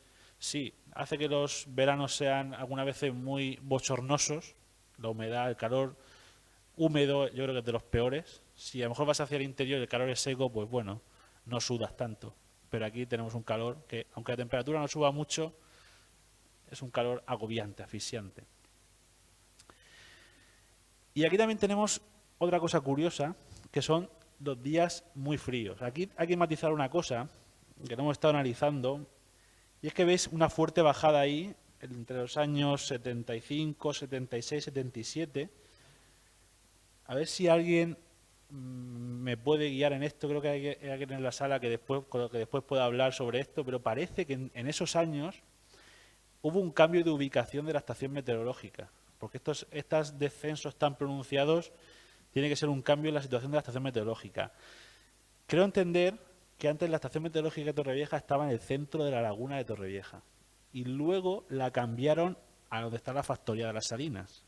que los veranos sean algunas veces muy bochornosos, la humedad, el calor húmedo, yo creo que es de los peores. Si a lo mejor vas hacia el interior y el calor es seco, pues bueno, no sudas tanto. Pero aquí tenemos un calor que, aunque la temperatura no suba mucho, es un calor agobiante, asfixiante. Y aquí también tenemos otra cosa curiosa, que son los días muy fríos. Aquí hay que matizar una cosa que no hemos estado analizando, y es que veis una fuerte bajada ahí entre los años 75, 76, 77. A ver si alguien me puede guiar en esto. Creo que hay alguien en la sala que después pueda hablar sobre esto, pero parece que en esos años hubo un cambio de ubicación de la estación meteorológica, porque estos descensos tan pronunciados tiene que ser un cambio en la situación de la estación meteorológica. Creo entender que antes la estación meteorológica de Torrevieja estaba en el centro de la laguna de Torrevieja y luego la cambiaron a donde está la factoría de las Salinas.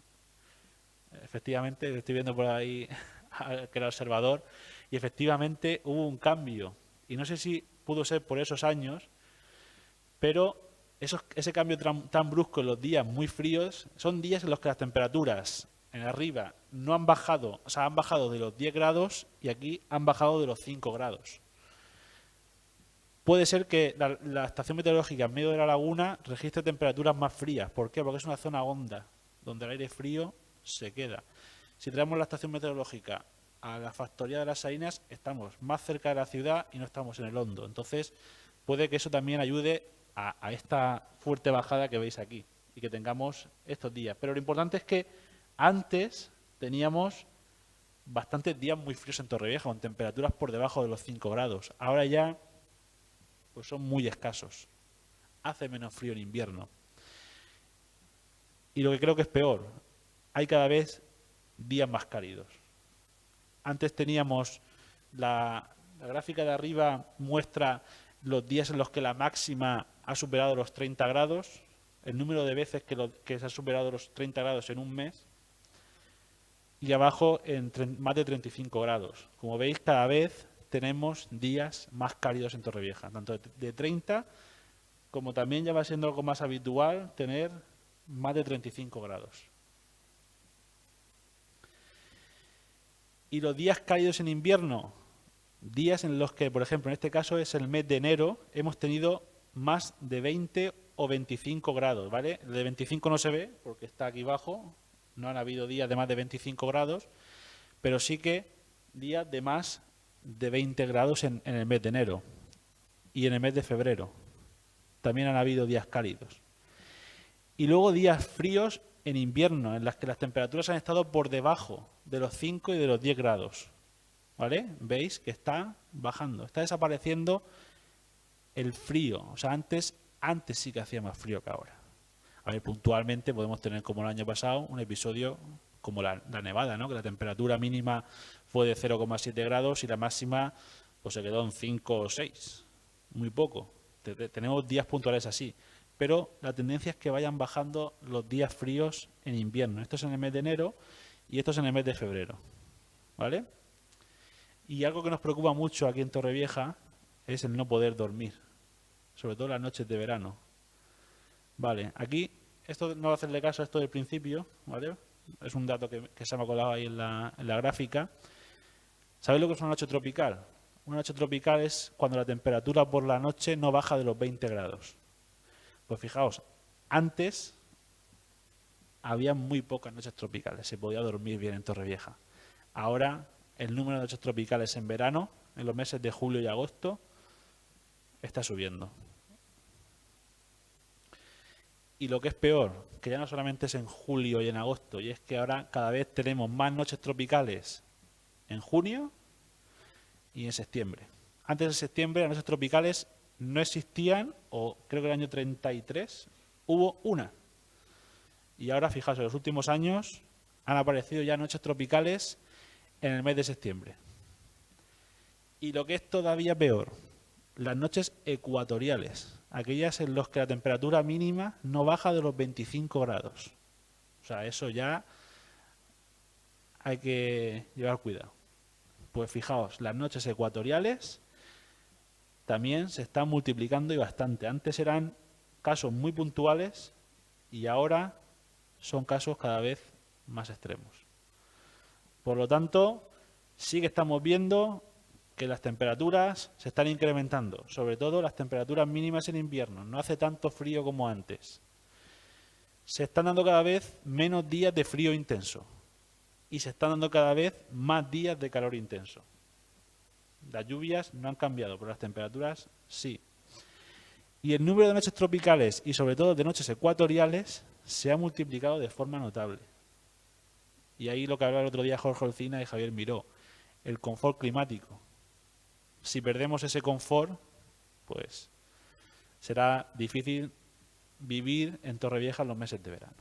Efectivamente, estoy viendo por ahí que era observador, y efectivamente hubo un cambio. Y no sé si pudo ser por esos años, pero ese cambio tan brusco en los días muy fríos son días en los que las temperaturas en arriba no han bajado, o sea, han bajado de los 10 grados y aquí han bajado de los 5 grados. Puede ser que la estación meteorológica en medio de la laguna registre temperaturas más frías. ¿Por qué? Porque es una zona honda, donde el aire frío se queda. Si traemos la estación meteorológica a la factoría de las Salinas, estamos más cerca de la ciudad y no estamos en el hondo. Entonces, puede que eso también ayude a esta fuerte bajada que veis aquí y que tengamos estos días. Pero lo importante es que antes teníamos bastantes días muy fríos en Torrevieja, con temperaturas por debajo de los 5 grados. Ahora ya pues son muy escasos. Hace menos frío en invierno. Y lo que creo que es peor, hay cada vez días más cálidos. Antes teníamos la gráfica de arriba muestra los días en los que la máxima ha superado los 30 grados, el número de veces que se ha superado los 30 grados en un mes, y abajo más de 35 grados. Como veis, cada vez tenemos días más cálidos en Torrevieja, tanto de 30 como también ya va siendo algo más habitual tener más de 35 grados. Y los días cálidos en invierno, días en los que, por ejemplo, en este caso es el mes de enero, hemos tenido más de 20 o 25 grados, ¿vale? El de 25 no se ve porque está aquí abajo, no han habido días de más de 25 grados, pero sí que días de más de 20 grados en el mes de enero y en el mes de febrero. También han habido días cálidos. Y luego días fríos en invierno, en las que las temperaturas han estado por debajo de los 5 y de los 10 grados. ¿Vale? Veis que está bajando, está desapareciendo el frío. O sea, antes sí que hacía más frío que ahora. A ver, puntualmente podemos tener, como el año pasado, un episodio como la nevada, ¿no? Que la temperatura mínima fue de 0,7 grados y la máxima pues se quedó en 5 o 6. Muy poco. Tenemos días puntuales así. Pero la tendencia es que vayan bajando los días fríos en invierno. Esto es en el mes de enero y esto es en el mes de febrero. ¿Vale? Y algo que nos preocupa mucho aquí en Torrevieja es el no poder dormir. Sobre todo las noches de verano. Vale, aquí, esto no va a hacerle caso a esto del principio, ¿vale? Es un dato que se me ha colado ahí en la gráfica. ¿Sabéis lo que es una noche tropical? Una noche tropical es cuando la temperatura por la noche no baja de los 20 grados. Pues fijaos, antes había muy pocas noches tropicales, se podía dormir bien en Torrevieja. Ahora el número de noches tropicales en verano, en los meses de julio y agosto, está subiendo. Y lo que es peor, que ya no solamente es en julio y en agosto, y es que ahora cada vez tenemos más noches tropicales en junio y en septiembre. Antes de septiembre las noches tropicales no existían, o creo que en el año 33 hubo una. Y ahora, fijaos, en los últimos años han aparecido ya noches tropicales en el mes de septiembre. Y lo que es todavía peor, las noches ecuatoriales, aquellas en las que la temperatura mínima no baja de los 25 grados. O sea, eso ya hay que llevar cuidado. Pues fijaos, las noches ecuatoriales también se están multiplicando y bastante. Antes eran casos muy puntuales y ahora son casos cada vez más extremos. Por lo tanto, sí que estamos viendo que las temperaturas se están incrementando, sobre todo las temperaturas mínimas en invierno. No hace tanto frío como antes. Se están dando cada vez menos días de frío intenso y se están dando cada vez más días de calor intenso. Las lluvias no han cambiado, pero las temperaturas sí. Y el número de noches tropicales y sobre todo de noches ecuatoriales se ha multiplicado de forma notable. Y ahí lo que hablaba el otro día Jorge Olcina y Javier Miró, el confort climático. Si perdemos ese confort, pues será difícil vivir en Torrevieja en los meses de verano.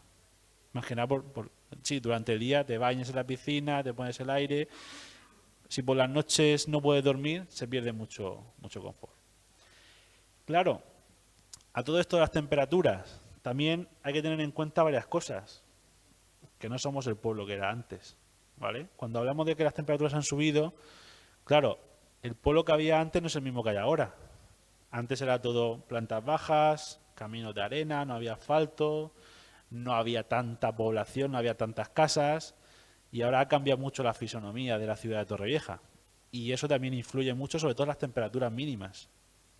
Más que nada, sí, durante el día te bañas en la piscina, te pones el aire. Si por las noches no puedes dormir, se pierde mucho confort. Claro, a todo esto de las temperaturas, también hay que tener en cuenta varias cosas. Que no somos el pueblo que era antes, ¿vale? Cuando hablamos de que las temperaturas han subido, claro, el pueblo que había antes no es el mismo que hay ahora. Antes era todo plantas bajas, caminos de arena, no había asfalto, no había tanta población, no había tantas casas, y ahora ha cambiado mucho la fisonomía de la ciudad de Torrevieja. Y eso también influye mucho, sobre todo en las temperaturas mínimas.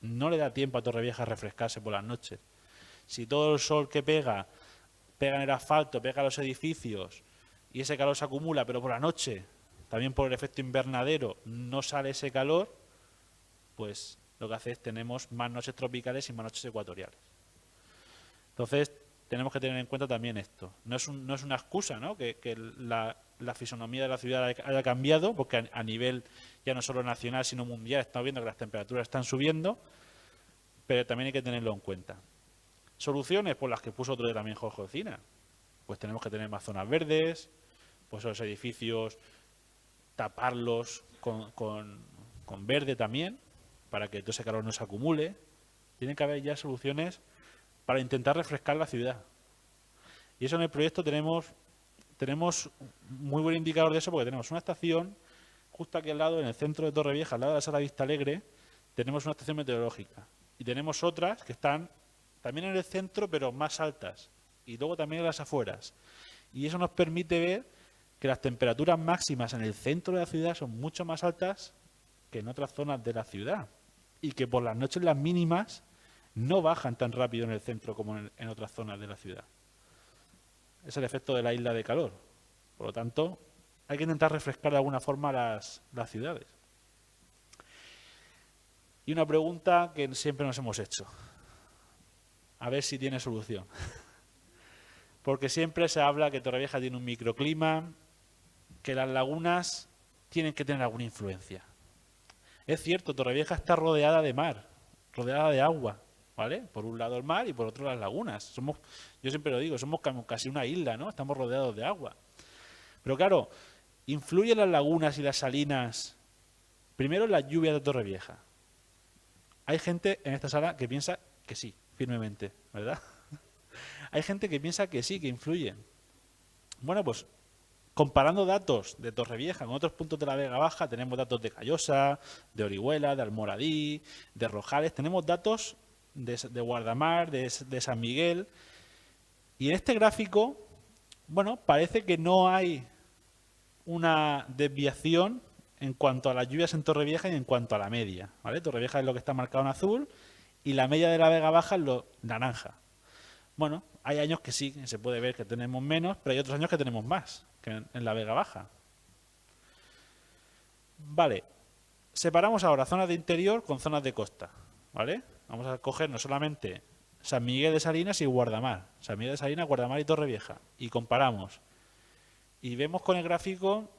No le da tiempo a Torrevieja a refrescarse por las noches. Si todo el sol que pega en el asfalto, pega a los edificios y ese calor se acumula, pero por la noche, también por el efecto invernadero, no sale ese calor, pues lo que hace es tenemos más noches tropicales y más noches ecuatoriales. Entonces, tenemos que tener en cuenta también esto. No es una excusa, ¿no? que la fisonomía de la ciudad haya cambiado, porque a nivel ya no solo nacional, sino mundial, estamos viendo que las temperaturas están subiendo, pero también hay que tenerlo en cuenta. Soluciones, por las que puso otro día también Jorge Olcina. Pues tenemos que tener más zonas verdes, pues los edificios taparlos con verde también, para que todo ese calor no se acumule. Tienen que haber ya soluciones para intentar refrescar la ciudad. Y eso en el proyecto tenemos muy buen indicador de eso, porque tenemos una estación justo aquí al lado, en el centro de Torrevieja, al lado de la Sala Vista Alegre, tenemos una estación meteorológica. Y tenemos otras que están también en el centro, pero más altas. Y luego también en las afueras. Y eso nos permite ver que las temperaturas máximas en el centro de la ciudad son mucho más altas que en otras zonas de la ciudad. Y que por las noches las mínimas no bajan tan rápido en el centro como en otras zonas de la ciudad. Es el efecto de la isla de calor. Por lo tanto, hay que intentar refrescar de alguna forma las ciudades. Y una pregunta que siempre nos hemos hecho. A ver si tiene solución. Porque siempre se habla que Torrevieja tiene un microclima, que las lagunas tienen que tener alguna influencia. Es cierto, Torrevieja está rodeada de mar, rodeada de agua, ¿vale? Por un lado el mar y por otro las lagunas. Yo siempre lo digo, somos casi una isla, ¿no? Estamos rodeados de agua. Pero claro, ¿influyen las lagunas y las salinas primero en las lluvias de Torrevieja? Hay gente en esta sala que piensa que sí, firmemente, ¿verdad? Hay gente que piensa que sí, que influyen. Bueno, pues comparando datos de Torrevieja con otros puntos de la Vega Baja, tenemos datos de Callosa, de Orihuela, de Almoradí, de Rojales, tenemos datos de Guardamar, de San Miguel. Y en este gráfico, bueno, parece que no hay una desviación en cuanto a las lluvias en Torrevieja y en cuanto a la media, ¿vale? Torrevieja es lo que está marcado en azul y la media de la Vega Baja es lo naranja. Bueno, hay años que sí, se puede ver que tenemos menos, pero hay otros años que tenemos más que en la Vega Baja. Vale, separamos ahora zonas de interior con zonas de costa, ¿vale? Vamos a coger no solamente San Miguel de Salinas y Guardamar, San Miguel de Salinas, Guardamar y Torrevieja, y comparamos. Y vemos con el gráfico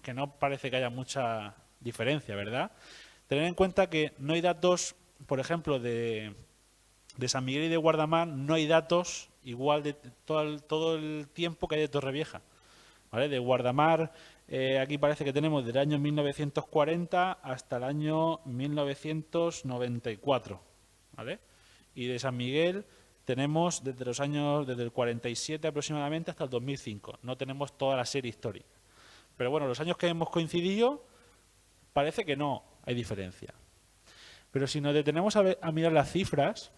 que no parece que haya mucha diferencia, ¿verdad? Tener en cuenta que no hay datos, por ejemplo, de De San Miguel y de Guardamar no hay datos igual de todo el tiempo que hay de Torrevieja. ¿Vale? De Guardamar, aquí parece que tenemos del año 1940 hasta el año 1994. ¿Vale? Y de San Miguel tenemos desde el 47 aproximadamente hasta el 2005. No tenemos toda la serie histórica. Pero bueno, los años que hemos coincidido parece que no hay diferencia. Pero si nos detenemos a mirar las cifras,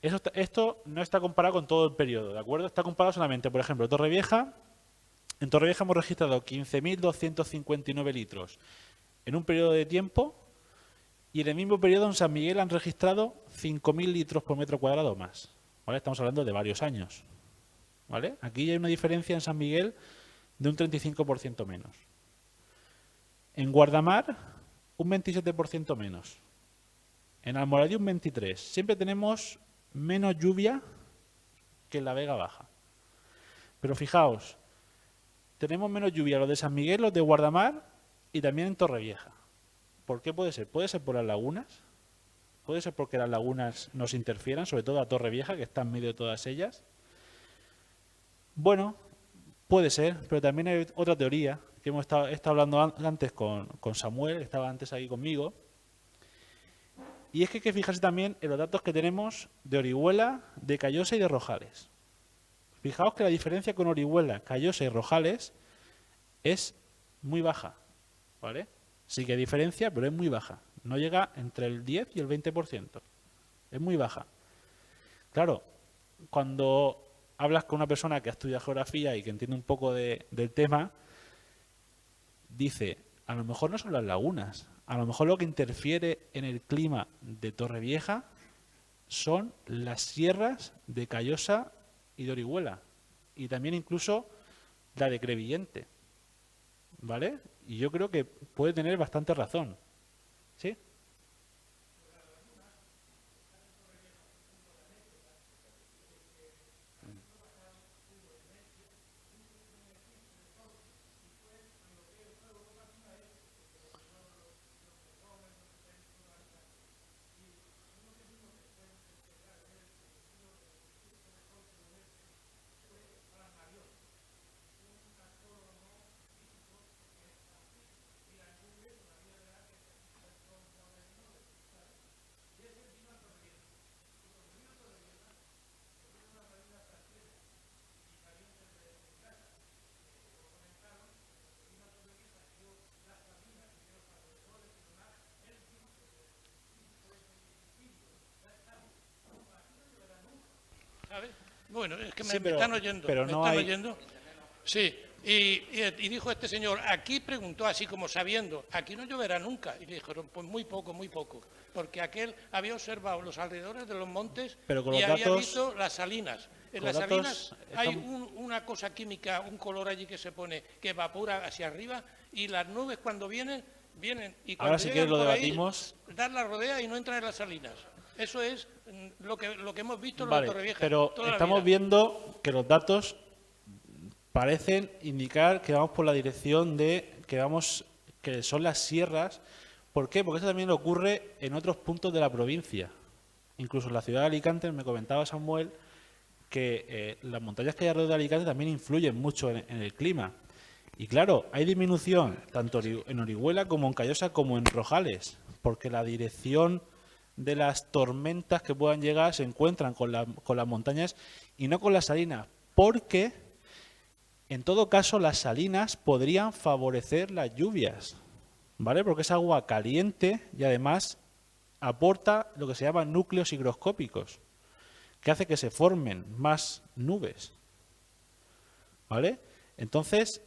esto no está comparado con todo el periodo, ¿de acuerdo? Está comparado solamente, por ejemplo, Torrevieja. En Torrevieja hemos registrado 15.259 litros en un periodo de tiempo, y en el mismo periodo en San Miguel han registrado 5.000 litros por metro cuadrado más. ¿Vale? Estamos hablando de varios años. ¿Vale? Aquí hay una diferencia en San Miguel de un 35% menos. En Guardamar, un 27% menos. En Almoradí, un 23%. Siempre tenemos menos lluvia que en la Vega Baja. Pero fijaos, tenemos menos lluvia los de San Miguel, los de Guardamar y también en Torrevieja. ¿Por qué puede ser? ¿Puede ser por las lagunas? ¿Puede ser porque las lagunas nos interfieran, sobre todo a Torrevieja, que está en medio de todas ellas? Bueno, puede ser, pero también hay otra teoría que hemos estado hablando antes con Samuel, que estaba antes ahí conmigo. Y es que hay que fijarse también en los datos que tenemos de Orihuela, de Callosa y de Rojales. Fijaos que la diferencia con Orihuela, Callosa y Rojales es muy baja, ¿vale? Sí que hay diferencia, pero es muy baja. No llega entre el 10 y el 20%. Es muy baja. Claro, cuando hablas con una persona que ha estudiado geografía y que entiende un poco del tema, dice, a lo mejor no son las lagunas, a lo mejor lo que interfiere en el clima de Torrevieja son las sierras de Callosa y de Orihuela, y también incluso la de Crevillente, ¿vale? Y yo creo que puede tener bastante razón, ¿sí? ¿Sabes? Bueno, es que Sí, me están oyendo. pero ¿Me no están hay... oyendo? Sí, y dijo este señor, aquí preguntó así como sabiendo, aquí no lloverá nunca. Y le dijeron, pues muy poco, porque aquel había observado los alrededores de los montes Pero con y los había datos, visto las salinas. En las salinas hay una cosa química, un color allí que se pone, que evapora hacia arriba, y las nubes cuando vienen, y cuando ahora sí que lo por ahí, debatimos. dan la rodea y no entran en las salinas. Eso es lo que hemos visto en Vale, la Torrevieja. pero toda la estamos vida. viendo que los datos parecen indicar que vamos por la dirección de que son las sierras. ¿Por qué? Porque eso también ocurre en otros puntos de la provincia. Incluso en la ciudad de Alicante, me comentaba Samuel, que las montañas que hay alrededor de Alicante también influyen mucho en el clima. Y claro, hay disminución tanto en Orihuela como en Callosa como en Rojales, porque la dirección de las tormentas que puedan llegar se encuentran con las montañas y no con las salinas, porque en todo caso las salinas podrían favorecer las lluvias, ¿vale? Porque es agua caliente y además aporta lo que se llama núcleos higroscópicos, que hace que se formen más nubes, ¿vale? Entonces,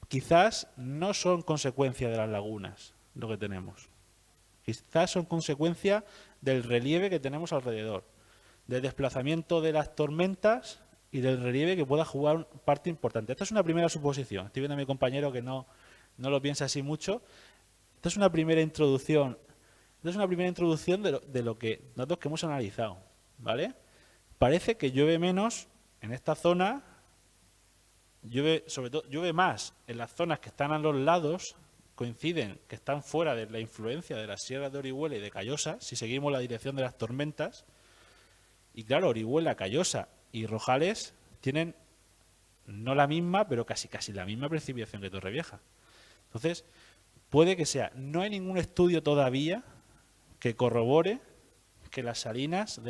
quizás no son consecuencia de las lagunas lo que tenemos. Quizás son consecuencia del relieve que tenemos alrededor, del desplazamiento de las tormentas y del relieve que pueda jugar parte importante. Esta es una primera suposición. Estoy viendo a mi compañero que no lo piensa así mucho. Esta es una primera introducción. De lo que datos que hemos analizado, ¿vale? Parece que llueve menos en esta zona, sobre todo llueve más en las zonas que están a los lados, coinciden que están fuera de la influencia de las sierras de Orihuela y de Callosa, si seguimos la dirección de las tormentas. Y claro, Orihuela, Callosa y Rojales tienen no la misma, pero casi la misma precipitación que Torrevieja. Entonces, puede que sea. No hay ningún estudio todavía que corrobore que las salinas,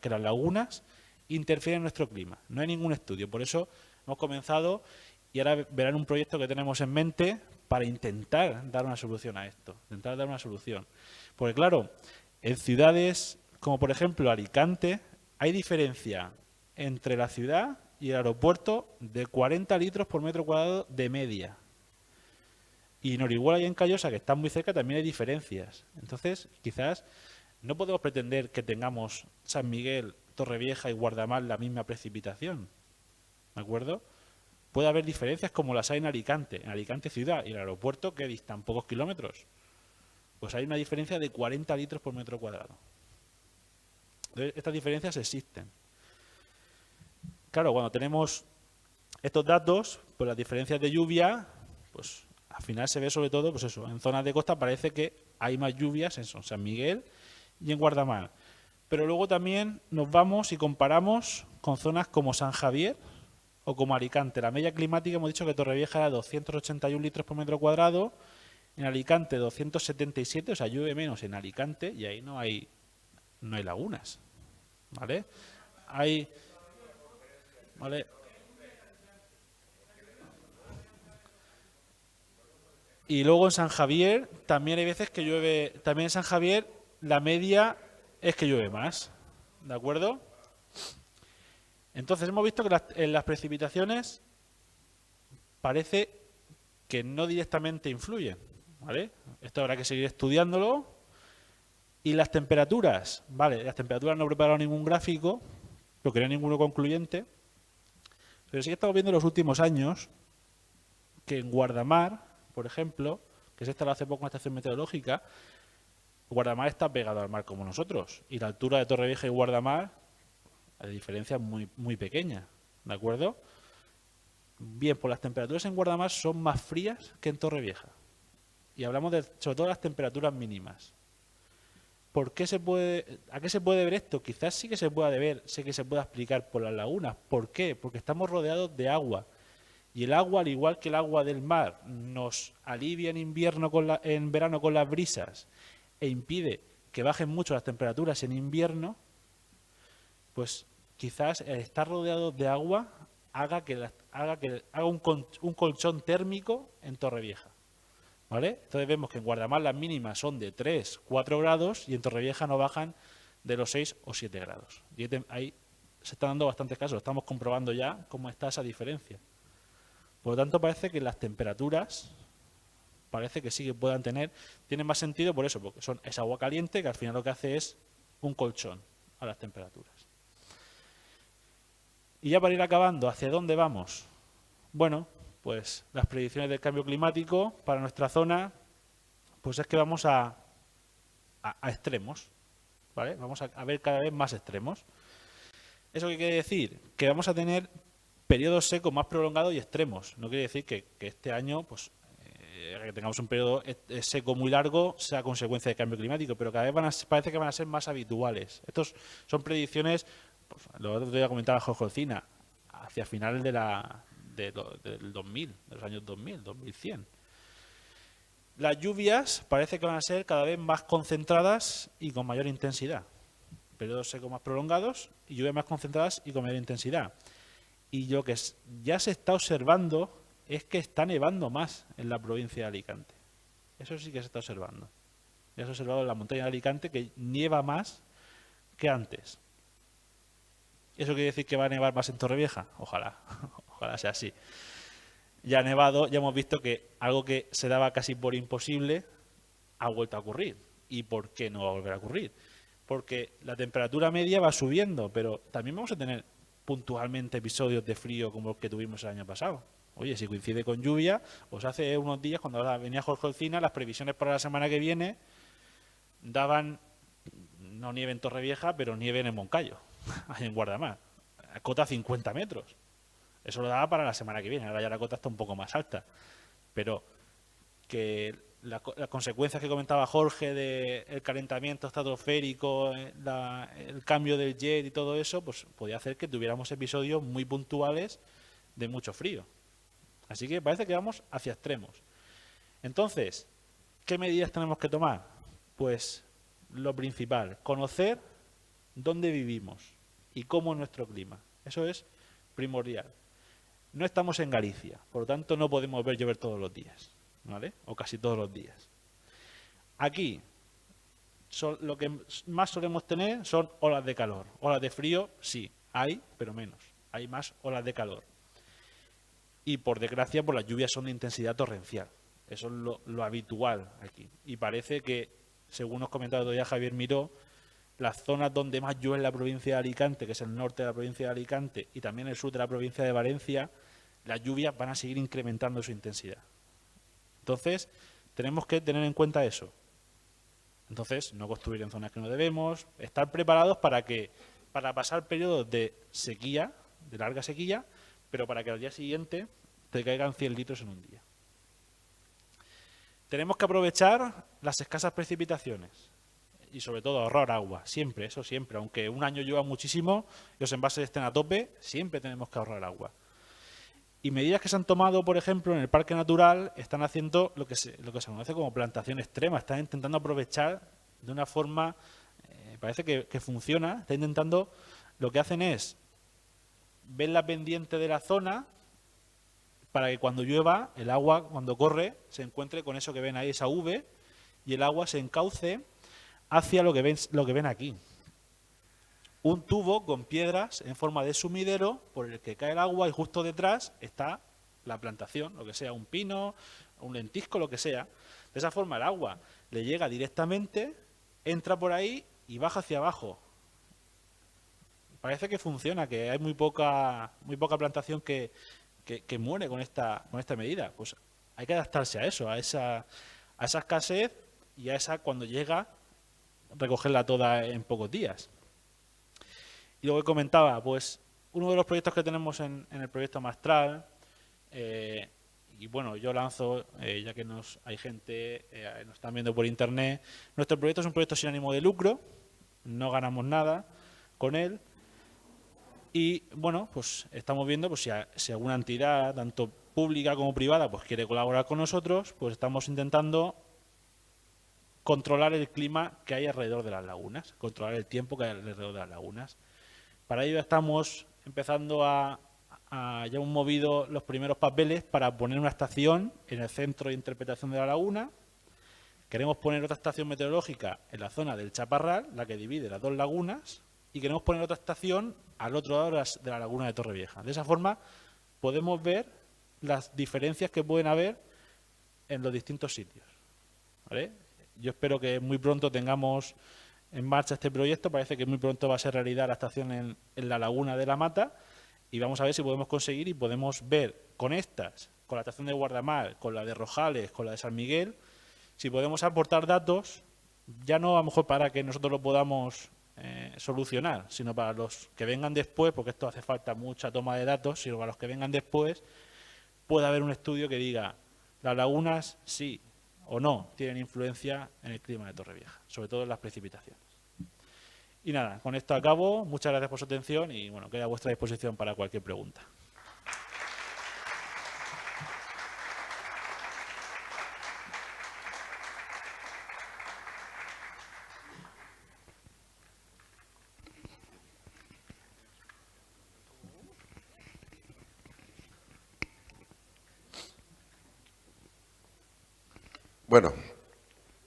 que las lagunas interfieren en nuestro clima. No hay ningún estudio. Por eso hemos comenzado y ahora verán un proyecto que tenemos en mente para intentar dar una solución a esto. Intentar dar una solución. Porque claro, en ciudades como por ejemplo Alicante, hay diferencia entre la ciudad y el aeropuerto de 40 litros por metro cuadrado de media. Y en Orihuela y en Callosa, que están muy cerca, también hay diferencias. Entonces, quizás no podemos pretender que tengamos San Miguel, Torrevieja y Guardamar la misma precipitación. ¿De acuerdo? Puede haber diferencias como las hay en Alicante. En Alicante ciudad y el aeropuerto, que distan pocos kilómetros. Pues hay una diferencia de 40 litros por metro cuadrado. Entonces, estas diferencias existen. Claro, cuando tenemos estos datos, pues las diferencias de lluvia, pues al final se ve sobre todo, pues eso, en zonas de costa parece que hay más lluvias en San Miguel y en Guardamar. Pero luego también nos vamos y comparamos con zonas como San Javier o como Alicante. La media climática hemos dicho que Torrevieja era 281 litros por metro cuadrado, en Alicante 277, o sea, llueve menos en Alicante y ahí no hay lagunas, ¿vale? ¿Vale? Y luego en San Javier también hay veces que llueve, también en San Javier la media es que llueve más, ¿de acuerdo? Entonces hemos visto que en las precipitaciones parece que no directamente influyen, ¿vale? Esto habrá que seguir estudiándolo. Y las temperaturas, vale, las temperaturas no he preparado ningún gráfico, porque no hay ninguno concluyente, pero sí que estamos viendo en los últimos años que en Guardamar, por ejemplo, que se instaló hace poco una estación meteorológica, Guardamar está pegado al mar como nosotros, y la altura de Torrevieja y Guardamar, la diferencia es muy pequeña, ¿de acuerdo? Bien, pues las temperaturas en Guardamar son más frías que en Torrevieja, y hablamos sobre todo de las temperaturas mínimas. ¿A qué se puede deber esto? Quizás sí que se pueda deber, sé que se pueda explicar por las lagunas. ¿Por qué? Porque estamos rodeados de agua. Y el agua, al igual que el agua del mar, nos alivia en invierno en verano con las brisas e impide que bajen mucho las temperaturas en invierno, pues quizás el estar rodeado de agua haga un colchón térmico en Torrevieja. ¿Vale? Entonces vemos que en Guardamar las mínimas son de 3, 4 grados y en Torrevieja no bajan de los 6 o 7 grados. Y ahí se están dando bastantes casos, estamos comprobando ya cómo está esa diferencia. Por lo tanto, parece que las temperaturas, parece que sí que puedan tienen más sentido por eso, porque es agua caliente que al final lo que hace es un colchón a las temperaturas. Y ya para ir acabando, ¿hacia dónde vamos? Bueno, pues las predicciones del cambio climático para nuestra zona, pues es que vamos a extremos, ¿vale? Vamos a ver cada vez más extremos. ¿Eso qué quiere decir? Que vamos a tener periodos secos más prolongados y extremos. No quiere decir que este año, pues, que tengamos un periodo seco muy largo sea consecuencia del cambio climático, pero cada vez parece que van a ser más habituales. Estos son predicciones, pues, lo otro día comentaba Jorge Olcina, hacia finales del 2000, de los años 2000, 2100. Las lluvias parece que van a ser cada vez más concentradas y con mayor intensidad. Periodos secos más prolongados y lluvias más concentradas y con mayor intensidad. Y lo que ya se está observando es que está nevando más en la provincia de Alicante. Eso sí que se está observando. Ya se ha observado en la montaña de Alicante que nieva más que antes. ¿Eso quiere decir que va a nevar más en Torrevieja? Ojalá, ojalá sea así. Ya ha nevado, ya hemos visto que algo que se daba casi por imposible ha vuelto a ocurrir. ¿Y por qué no va a volver a ocurrir? Porque la temperatura media va subiendo, pero también vamos a tener puntualmente episodios de frío como los que tuvimos el año pasado. Oye, si coincide con lluvia, pues hace unos días cuando venía Jorge Olcina, las previsiones para la semana que viene daban no nieve en Torrevieja, pero nieve en el Moncayo, ahí en Guardamar, a cota 50 metros. Eso lo daba para la semana que viene, ahora ya la cota está un poco más alta. Pero que las consecuencias que comentaba Jorge del calentamiento estratosférico, el cambio del jet y todo eso, pues podía hacer que tuviéramos episodios muy puntuales de mucho frío. Así que parece que vamos hacia extremos. Entonces, ¿qué medidas tenemos que tomar? Pues lo principal, conocer dónde vivimos y cómo es nuestro clima. Eso es primordial. No estamos en Galicia, por lo tanto no podemos ver llover todos los días, ¿vale? O casi todos los días. Aquí, lo que más solemos tener son olas de calor. Olas de frío, sí, hay, pero menos. Hay más olas de calor. Y por desgracia, pues las lluvias son de intensidad torrencial. Eso es lo habitual aquí. Y parece que, según nos comentaba todavía Javier Miró, las zonas donde más llueve en la provincia de Alicante, que es el norte de la provincia de Alicante, y también el sur de la provincia de Valencia, las lluvias van a seguir incrementando su intensidad. Entonces, tenemos que tener en cuenta eso. Entonces, no construir en zonas que no debemos, estar preparados para pasar periodos de sequía, de larga sequía, pero para que al día siguiente te caigan 100 litros en un día. Tenemos que aprovechar las escasas precipitaciones y sobre todo ahorrar agua, siempre, eso siempre. Aunque un año llueva muchísimo y los envases estén a tope, siempre tenemos que ahorrar agua. Y medidas que se han tomado, por ejemplo, en el Parque Natural, están haciendo lo que se conoce como plantación extrema. Están intentando aprovechar de una forma, parece que funciona, están intentando, lo que hacen es ver la pendiente de la zona para que cuando llueva, el agua, cuando corre, se encuentre con eso que ven ahí, esa V, y el agua se encauce hacia lo que ven aquí. Un tubo con piedras en forma de sumidero por el que cae el agua y justo detrás está la plantación, lo que sea, un pino, un lentisco, lo que sea. De esa forma el agua le llega directamente, entra por ahí y baja hacia abajo. Parece que funciona, que hay muy poca plantación que muere con esta medida. Pues hay que adaptarse a eso, a esa escasez y a esa cuando llega recogerla toda en pocos días. Y lo que comentaba, pues uno de los proyectos que tenemos en el proyecto Mastral, y bueno, yo lanzo, ya que hay gente, nos están viendo por internet, nuestro proyecto es un proyecto sin ánimo de lucro, no ganamos nada con él, y bueno, pues estamos viendo pues si alguna entidad, tanto pública como privada, pues quiere colaborar con nosotros, pues estamos intentando controlar el clima que hay alrededor de las lagunas, controlar el tiempo que hay alrededor de las lagunas. Para ello estamos empezando ya hemos movido los primeros papeles para poner una estación en el centro de interpretación de la laguna. Queremos poner otra estación meteorológica en la zona del Chaparral, la que divide las dos lagunas, y queremos poner otra estación al otro lado de la laguna de Torrevieja. De esa forma podemos ver las diferencias que pueden haber en los distintos sitios, ¿vale? Yo espero que muy pronto tengamos en marcha este proyecto. Parece que muy pronto va a ser realidad la estación en la laguna de la Mata y vamos a ver si podemos conseguir y podemos ver con la estación de Guardamar, con la de Rojales, con la de San Miguel, si podemos aportar datos, ya no a lo mejor para que nosotros lo podamos solucionar, sino para los que vengan después, porque esto hace falta mucha toma de datos, sino para los que vengan después puede haber un estudio que diga las lagunas sí o no tienen influencia en el clima de Torrevieja, sobre todo en las precipitaciones. Y nada, con esto acabo. Muchas gracias por su atención y bueno, quedo a vuestra disposición para cualquier pregunta. Bueno,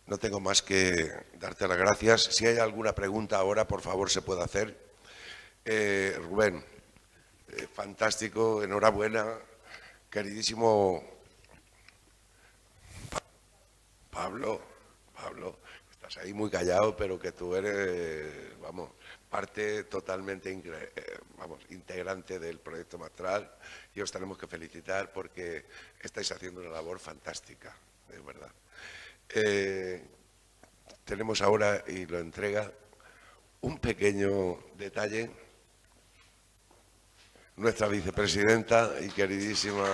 no tengo más que darte las gracias. Si hay alguna pregunta ahora, por favor, se puede hacer. Rubén, fantástico, enhorabuena. Queridísimo Pablo, estás ahí muy callado, pero que tú eres, vamos, parte totalmente, integrante del proyecto Mastral y os tenemos que felicitar porque estáis haciendo una labor fantástica, de verdad. Tenemos ahora, y lo entrega, un pequeño detalle. Nuestra vicepresidenta y queridísima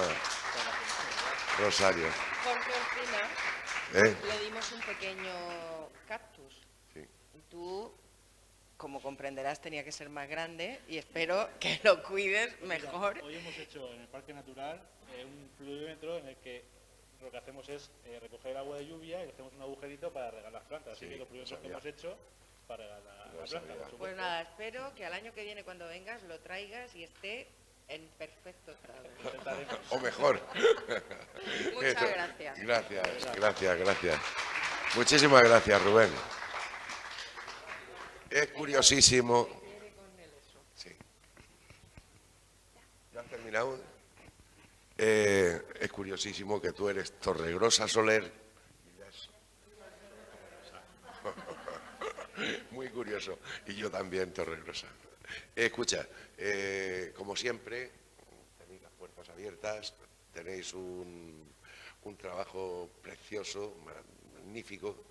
Rosario. Jorge Ospina, ¿eh? Le dimos un pequeño cactus. Sí. Y tú, como comprenderás, tenía que ser más grande y espero que lo cuides mejor. Hoy hemos hecho en el Parque Natural un pluviómetro en el que lo que hacemos es recoger el agua de lluvia y hacemos un agujerito para regar las plantas. Así Sí, que los pluviómetros que sabía. hemos hecho para regar No la sabía. planta. por Pues supuesto. nada, espero que al año que viene cuando vengas lo traigas y esté en perfecto estado. Intentaremos. O mejor. Muchas gracias. Gracias. Muchísimas gracias, Rubén. Es curiosísimo. Sí. ¿Ya has terminado? Es curiosísimo que tú eres Torregrosa Soler. Muy curioso. Y yo también, Torregrosa. Escucha, como siempre, tenéis las puertas abiertas, tenéis un trabajo precioso, magnífico,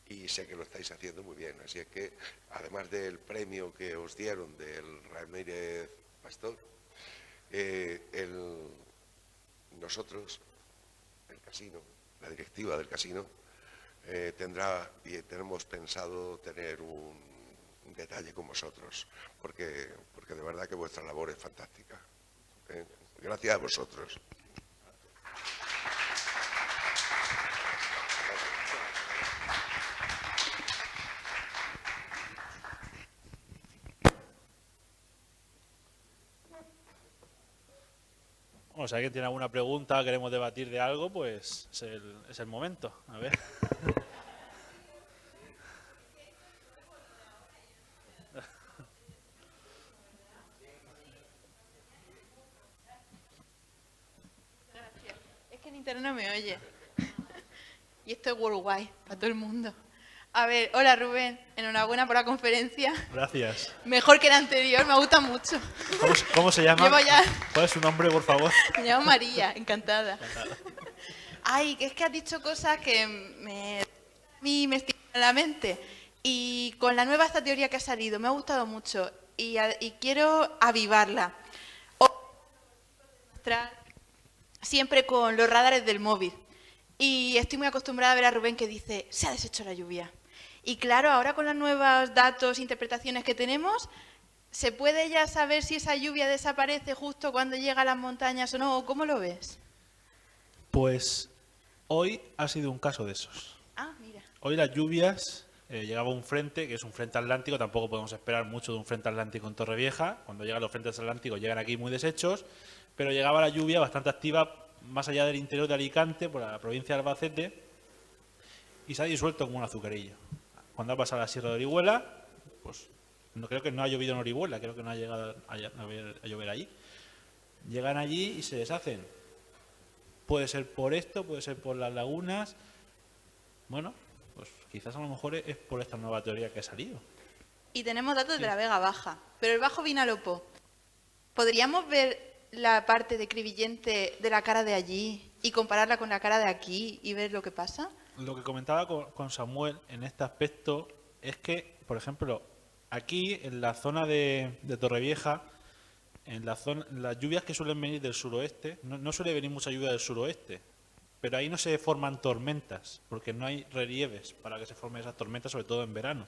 y sé que lo estáis haciendo muy bien. Así es que, además del premio que os dieron del Ramírez Pastor, nosotros, el casino, la directiva del casino, tendrá y tenemos pensado tener un detalle con vosotros, porque de verdad que vuestra labor es fantástica. Gracias a vosotros. Bueno, si alguien tiene alguna pregunta, queremos debatir de algo, pues es el momento. A ver. Es que en internet no me oye. Y esto es worldwide, para todo el mundo. A ver, hola Rubén, enhorabuena por la conferencia. Gracias. Mejor que la anterior, me gusta mucho. ¿Cómo se llama? Llevo ya- ¿Cuál es su nombre, por favor? Me llamo María, encantada. Ay, que es que has dicho cosas que a mí me estimulan la mente. Y con la nueva esta teoría que ha salido, me ha gustado mucho y quiero avivarla. Siempre con los radares del móvil. Y estoy muy acostumbrada a ver a Rubén que dice, se ha deshecho la lluvia. Y claro, ahora con los nuevos datos, interpretaciones que tenemos, ¿se puede ya saber si esa lluvia desaparece justo cuando llega a las montañas o no? ¿O cómo lo ves? Pues hoy ha sido un caso de esos. Ah, mira. Hoy las lluvias, llegaba un frente, que es un frente atlántico, tampoco podemos esperar mucho de un frente atlántico en Torrevieja. Cuando llegan los frentes atlánticos llegan aquí muy deshechos, pero llegaba la lluvia bastante activa más allá del interior de Alicante, por la provincia de Albacete, y se ha disuelto como un azucarillo. Cuando ha pasado la Sierra de Orihuela, pues no creo que no ha llovido en Orihuela, creo que no ha llegado a llover allí. Llegan allí y se deshacen. Puede ser por esto, puede ser por las lagunas. Bueno, pues quizás a lo mejor es por esta nueva teoría que ha salido. Y tenemos datos de la Vega Baja, pero el Bajo Vinalopó. ¿Podríamos ver la parte de Crevillente de la cara de allí y compararla con la cara de aquí y ver lo que pasa? Lo que comentaba con Samuel en este aspecto es que, por ejemplo, aquí en la zona de Torrevieja, las lluvias que suelen venir del suroeste, no suele venir mucha lluvia del suroeste, pero ahí no se forman tormentas, porque no hay relieves para que se formen esas tormentas, sobre todo en verano.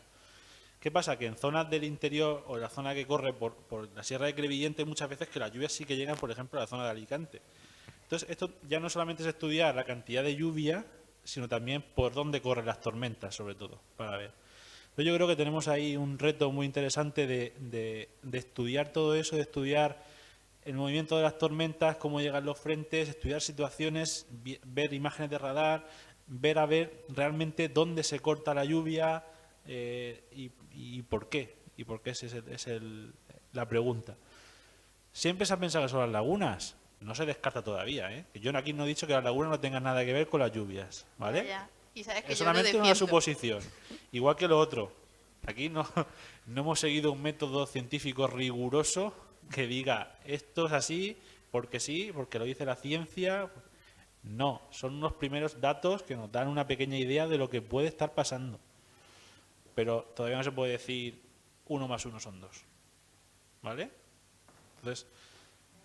¿Qué pasa? Que en zonas del interior o la zona que corre por la Sierra de Crevillente, muchas veces que las lluvias sí que llegan, por ejemplo, a la zona de Alicante. Entonces, esto ya no solamente es estudiar la cantidad de lluvia, sino también por dónde corren las tormentas, sobre todo, para ver. Entonces, yo creo que tenemos ahí un reto muy interesante de estudiar todo eso, de estudiar el movimiento de las tormentas, cómo llegan los frentes, estudiar situaciones, ver imágenes de radar, ver realmente dónde se corta la lluvia y por qué. Y por qué esa es la pregunta. Siempre se ha pensado que son las lagunas. No se descarta todavía, ¿eh? Yo aquí no he dicho que las lagunas no tengan nada que ver con las lluvias, ¿vale? Ya. Y sabes que Es yo lo solamente una defiendo. suposición. Igual que lo otro. Aquí no hemos seguido un método científico riguroso que diga esto es así, porque lo dice la ciencia. No, son unos primeros datos que nos dan una pequeña idea de lo que puede estar pasando. Pero todavía no se puede decir 1 más 1 son 2. ¿Vale? Entonces,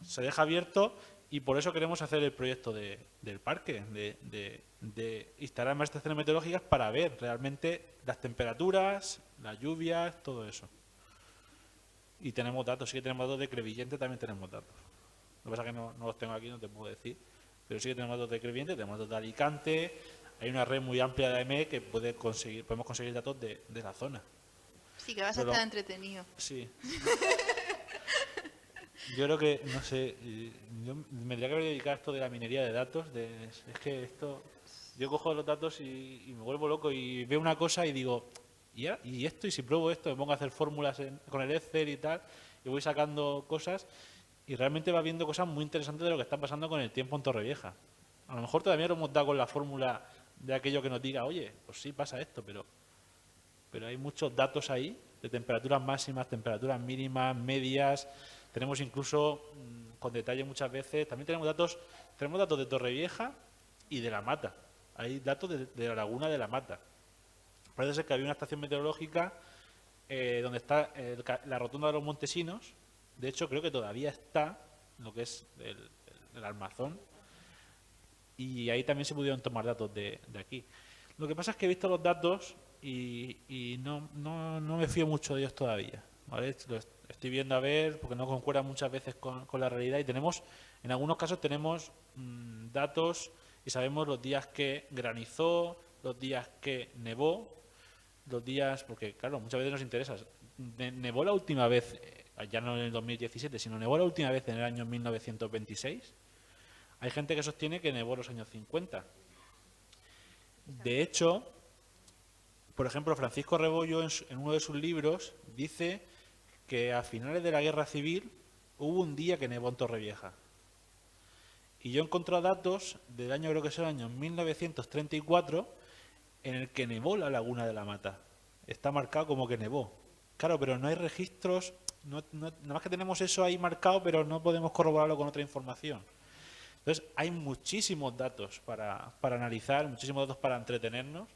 se deja abierto Y por eso queremos hacer el proyecto del parque, de instalar más estaciones meteorológicas para ver realmente las temperaturas, las lluvias, todo eso. Y tenemos datos, sí que tenemos datos de Crevillente, también tenemos datos. Lo que pasa es que no los tengo aquí, no te puedo decir. Pero sí que tenemos datos de Crevillente, tenemos datos de Alicante. Hay una red muy amplia de AEME que podemos conseguir datos de la zona. Sí, que vas a Pero- estar entretenido. Sí. Yo creo que, no sé, yo me tendría que haber dedicado a esto de la minería de datos. Es que esto, yo cojo los datos y me vuelvo loco y veo una cosa y digo, ¿y esto? Y si pruebo esto, me pongo a hacer fórmulas con el Excel y tal, y voy sacando cosas y realmente va viendo cosas muy interesantes de lo que está pasando con el tiempo en Torrevieja. A lo mejor todavía no hemos dado con la fórmula de aquello que nos diga, oye, pues sí pasa esto, pero hay muchos datos ahí de temperaturas máximas, temperaturas mínimas, medias. Tenemos incluso, con detalle muchas veces, también tenemos datos de Torrevieja y de La Mata. Hay datos de la laguna de La Mata. Parece ser que había una estación meteorológica donde está la rotonda de los Montesinos. De hecho, creo que todavía está lo que es el Armazón. Y ahí también se pudieron tomar datos de aquí. Lo que pasa es que he visto los datos y no me fío mucho de ellos todavía, ¿vale? Lo estoy viendo a ver porque no concuerdan muchas veces con la realidad y en algunos casos tenemos datos y sabemos los días que granizó, los días que nevó, los días, porque claro, muchas veces nos interesa. Nevó la última vez, ya no en el 2017, sino nevó la última vez en el año 1926. Hay gente que sostiene que nevó en los años 50. De hecho, por ejemplo, Francisco Rebollo en uno de sus libros dice que a finales de la Guerra Civil hubo un día que nevó en Torrevieja. Y yo he encontrado datos del año, creo que es el año 1934, en el que nevó la laguna de la Mata. Está marcado como que nevó. Claro, pero no hay registros, nada más que tenemos eso ahí marcado, pero no podemos corroborarlo con otra información. Entonces, hay muchísimos datos para analizar, muchísimos datos para entretenernos,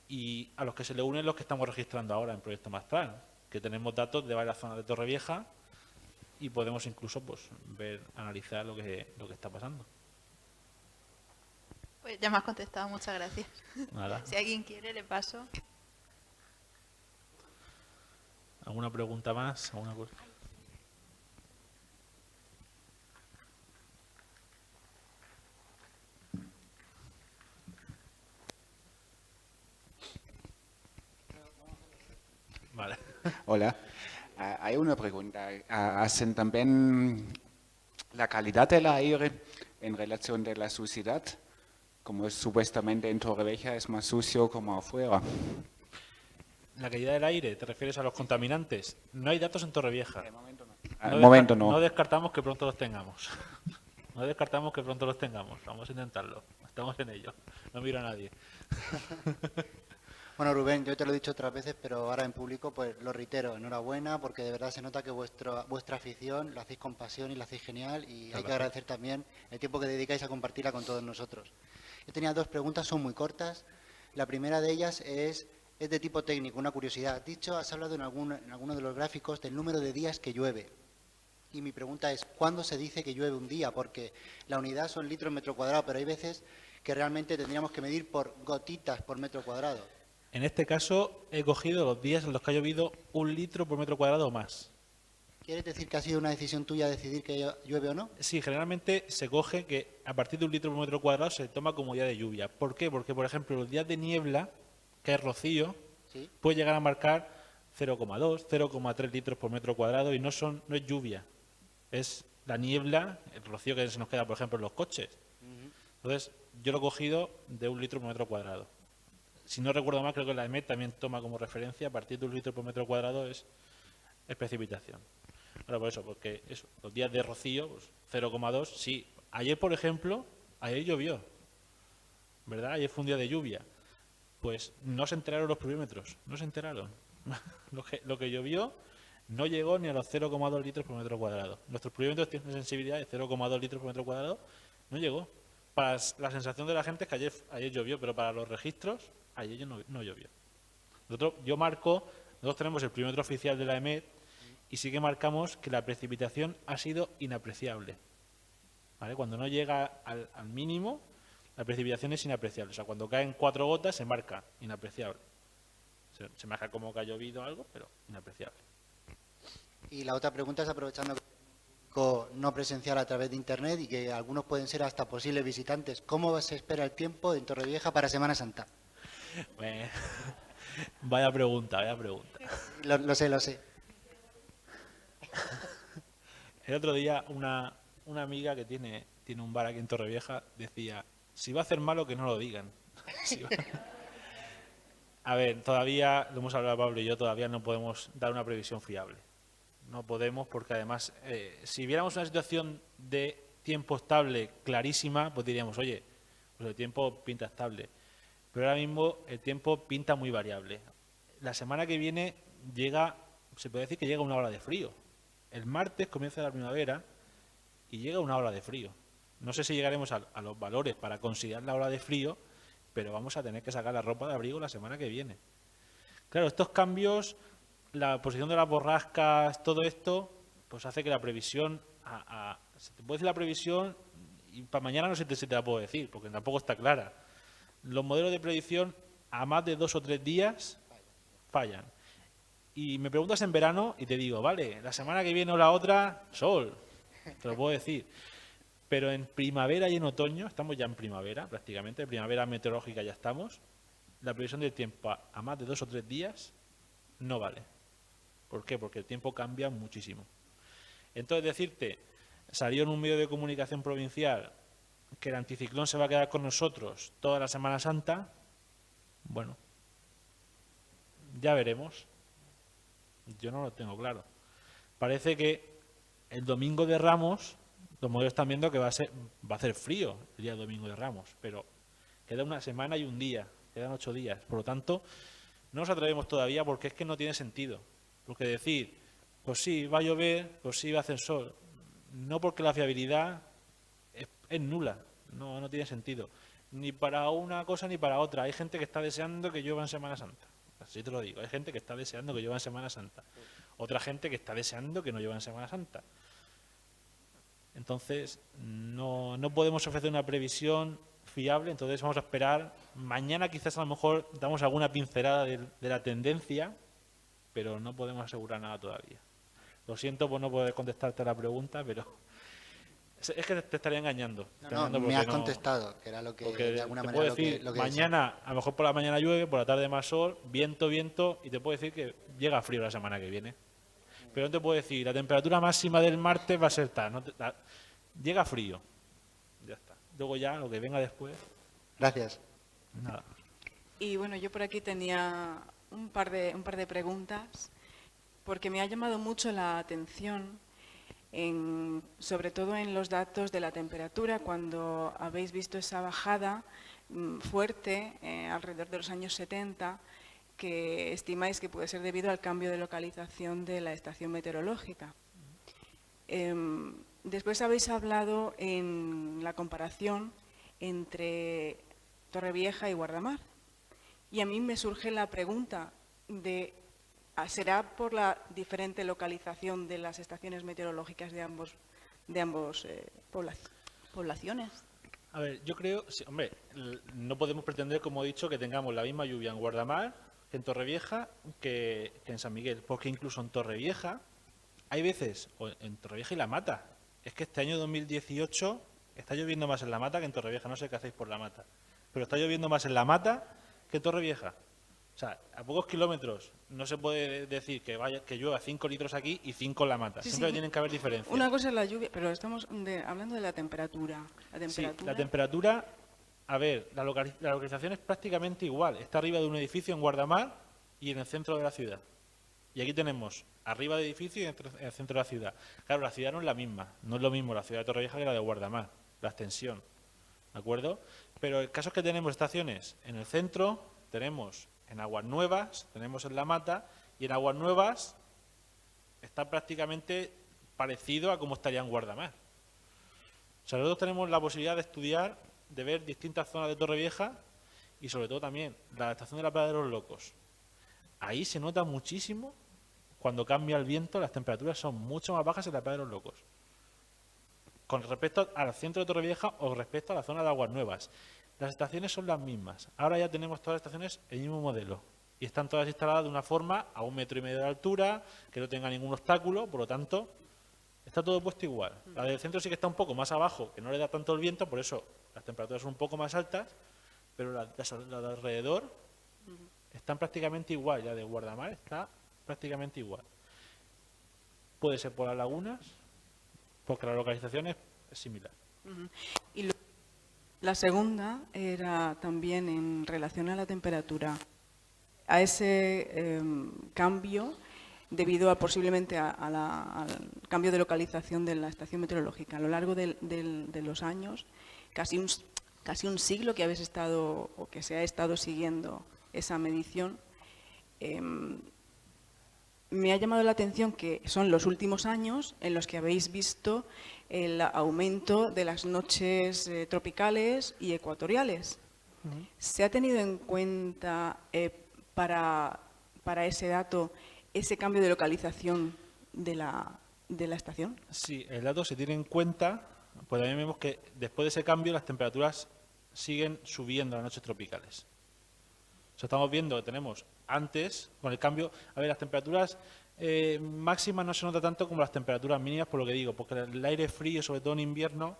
y a los que se le unen los que estamos registrando ahora en Proyecto Mastral, que tenemos datos de varias zonas de Torrevieja y podemos incluso pues analizar lo que está pasando. Pues ya me has contestado, muchas gracias. Nada. Si alguien quiere, le paso. ¿Alguna pregunta más? ¿Alguna cosa? Vale. Hola. Hay una pregunta. ¿Hacen también la calidad del aire en relación de la suciedad? Como supuestamente en Torrevieja es más sucio como afuera. ¿La calidad del aire? ¿Te refieres a los contaminantes? No hay datos en Torrevieja. De momento no. No descartamos que pronto los tengamos. No descartamos que pronto los tengamos. Vamos a intentarlo. Estamos en ello. No miro a nadie. Bueno, Rubén, yo te lo he dicho otras veces, pero ahora en público pues lo reitero. Enhorabuena, porque de verdad se nota que vuestra afición la hacéis con pasión y la hacéis genial, y hay que agradecer también el tiempo que dedicáis a compartirla con todos nosotros. Yo tenía dos preguntas, son muy cortas. La primera de ellas es de tipo técnico, una curiosidad. Has hablado en alguno de los gráficos del número de días que llueve. Y mi pregunta es, ¿cuándo se dice que llueve un día? Porque la unidad son litros metro cuadrado, pero hay veces que realmente tendríamos que medir por gotitas por metro cuadrado. En este caso he cogido los días en los que ha llovido 1 litro por metro cuadrado o más. ¿Quieres decir que ha sido una decisión tuya decidir que llueve o no? Sí, generalmente se coge que a partir de 1 litro por metro cuadrado se toma como día de lluvia. ¿Por qué? Porque, por ejemplo, los días de niebla, que es rocío, ¿Sí? puede llegar a marcar 0,2, 0,3 litros por metro cuadrado y no es lluvia. Es la niebla, el rocío que se nos queda, por ejemplo, en los coches. Entonces, yo lo he cogido de 1 litro por metro cuadrado. Si no recuerdo mal, creo que la EMET también toma como referencia, a partir de 1 litro por metro cuadrado es precipitación. Ahora, por eso, porque los días de rocío, pues 0,2, sí. Ayer, por ejemplo, ayer llovió, ¿verdad? Ayer fue un día de lluvia. Pues no se enteraron los pluviómetros, no se enteraron. Lo que llovió no llegó ni a los 0,2 litros por metro cuadrado. Nuestros pluviómetros tienen una sensibilidad de 0,2 litros por metro cuadrado, no llegó. Para la sensación de la gente es que ayer llovió, pero para los registros, ayer no llovió. Nosotros tenemos el pluviómetro oficial de la EMET y sí que marcamos que la precipitación ha sido inapreciable. ¿vale? Cuando no llega al mínimo, la precipitación es inapreciable. O sea, cuando caen 4 gotas se marca inapreciable. Se marca como que ha llovido algo, pero inapreciable. Y la otra pregunta es aprovechando que no presencial a través de Internet y que algunos pueden ser hasta posibles visitantes. ¿Cómo se espera el tiempo en Torrevieja para Semana Santa? Vaya pregunta, vaya pregunta. Lo sé. El otro día una amiga que tiene un bar aquí en Torrevieja decía, si va a hacer malo que no lo digan. A ver, todavía, lo hemos hablado Pablo y yo, todavía no podemos dar una previsión fiable. No podemos porque además, si viéramos una situación de tiempo estable clarísima, pues diríamos, oye, pues el tiempo pinta estable. Pero ahora mismo el tiempo pinta muy variable. La semana que viene se puede decir que llega una ola de frío. El martes comienza la primavera y llega una ola de frío. No sé si llegaremos a los valores para considerar la ola de frío, pero vamos a tener que sacar la ropa de abrigo la semana que viene. Claro, estos cambios, la posición de las borrascas, todo esto, pues hace que la previsión, se te puede decir la previsión y para mañana no se te la puedo decir, porque tampoco está clara. Los modelos de predicción a más de 2 o 3 días fallan. Y me preguntas en verano y te digo, vale, la semana que viene o la otra, sol, te lo puedo decir. Pero en primavera y en otoño, estamos ya en primavera prácticamente, en primavera meteorológica ya estamos, la previsión del tiempo a más de 2 o 3 días no vale. ¿Por qué? Porque el tiempo cambia muchísimo. Entonces decirte, salió en un medio de comunicación provincial que el anticiclón se va a quedar con nosotros toda la Semana Santa, bueno, ya veremos. Yo no lo tengo claro. Parece que el domingo de Ramos, los modelos están viendo que va a hacer frío el día domingo de Ramos, pero queda una semana y un día, quedan 8 días. Por lo tanto, no nos atrevemos todavía porque es que no tiene sentido. Porque decir, pues sí, va a llover, pues sí, va a hacer sol, no porque la fiabilidad es nula, no tiene sentido. Ni para una cosa ni para otra. Hay gente que está deseando que llueva en Semana Santa. Así te lo digo. Hay gente que está deseando que llueva en Semana Santa. Otra gente que está deseando que no llueva en Semana Santa. Entonces, no podemos ofrecer una previsión fiable, entonces vamos a esperar. Mañana quizás a lo mejor damos alguna pincelada de la tendencia, pero no podemos asegurar nada todavía. Lo siento por no poder contestarte a la pregunta, pero es que te estaría engañando. No, me has contestado, que era lo que de alguna manera puedo decir, lo que mañana, a lo mejor por la mañana llueve, por la tarde más sol, viento, y te puedo decir que llega frío la semana que viene. Pero no te puedo decir, la temperatura máxima del martes va a ser tal. Llega frío. Ya está. Luego ya, lo que venga después. Gracias. Nada. Y bueno, yo por aquí tenía un par de preguntas, porque me ha llamado mucho la atención, sobre todo en los datos de la temperatura, cuando habéis visto esa bajada fuerte alrededor de los años 70, que estimáis que puede ser debido al cambio de localización de la estación meteorológica. Después habéis hablado en la comparación entre Torrevieja y Guardamar. Y a mí me surge la pregunta de, ¿será por la diferente localización de las estaciones meteorológicas de ambos poblaciones? A ver, yo creo, sí, hombre, no podemos pretender, como he dicho, que tengamos la misma lluvia en Guardamar que en Torrevieja que en San Miguel, porque incluso en Torrevieja hay veces, o en Torrevieja y La Mata, es que este año 2018 está lloviendo más en La Mata que en Torrevieja, no sé qué hacéis por La Mata, pero está lloviendo más en La Mata que en Torrevieja. O sea, a pocos kilómetros no se puede decir que llueva 5 litros aquí y 5 en La Mata. Sí, Siempre sí. tienen que haber diferencias. Una cosa es la lluvia, pero estamos hablando de la temperatura. Sí, la temperatura, a ver, la localización es prácticamente igual. Está arriba de un edificio en Guardamar y en el centro de la ciudad. Y aquí tenemos arriba de edificio y en el centro de la ciudad. Claro, la ciudad no es la misma. No es lo mismo la ciudad de Torrevieja que la de Guardamar, la extensión. ¿De acuerdo? Pero el caso es que tenemos estaciones en el centro, tenemos en Aguas Nuevas, tenemos en La Mata, y en Aguas Nuevas está prácticamente parecido a cómo estaría en Guardamar. O sea, nosotros tenemos la posibilidad de estudiar, de ver distintas zonas de Torrevieja y sobre todo también la estación de la Playa de los Locos. Ahí se nota muchísimo cuando cambia el viento, las temperaturas son mucho más bajas en la Playa de los Locos. con respecto al centro de Torrevieja o respecto a la zona de Aguas Nuevas. Las estaciones son las mismas. Ahora ya tenemos todas las estaciones el mismo modelo. Y están todas instaladas de una forma a 1,5 metros de altura, que no tenga ningún obstáculo, por lo tanto, está todo puesto igual. La del centro sí que está un poco más abajo, que no le da tanto el viento, por eso las temperaturas son un poco más altas, pero las de alrededor están prácticamente igual. Ya de Guardamar está prácticamente igual. Puede ser por las lagunas, porque la localización es similar. Y la segunda era también en relación a la temperatura. A ese cambio, debido posiblemente al cambio de localización de la estación meteorológica. A lo largo de los años, casi un siglo que habéis estado o que se ha estado siguiendo esa medición, me ha llamado la atención que son los últimos años en los que habéis visto el aumento de las noches tropicales y ecuatoriales. ¿Se ha tenido en cuenta para ese dato ese cambio de localización de la estación? Sí, el dato se tiene en cuenta, pues también vemos que después de ese cambio las temperaturas siguen subiendo las noches tropicales. O sea, estamos viendo que tenemos antes, con el cambio, a ver, las temperaturas máximas no se nota tanto como las temperaturas mínimas, por lo que digo, porque el aire frío, sobre todo en invierno,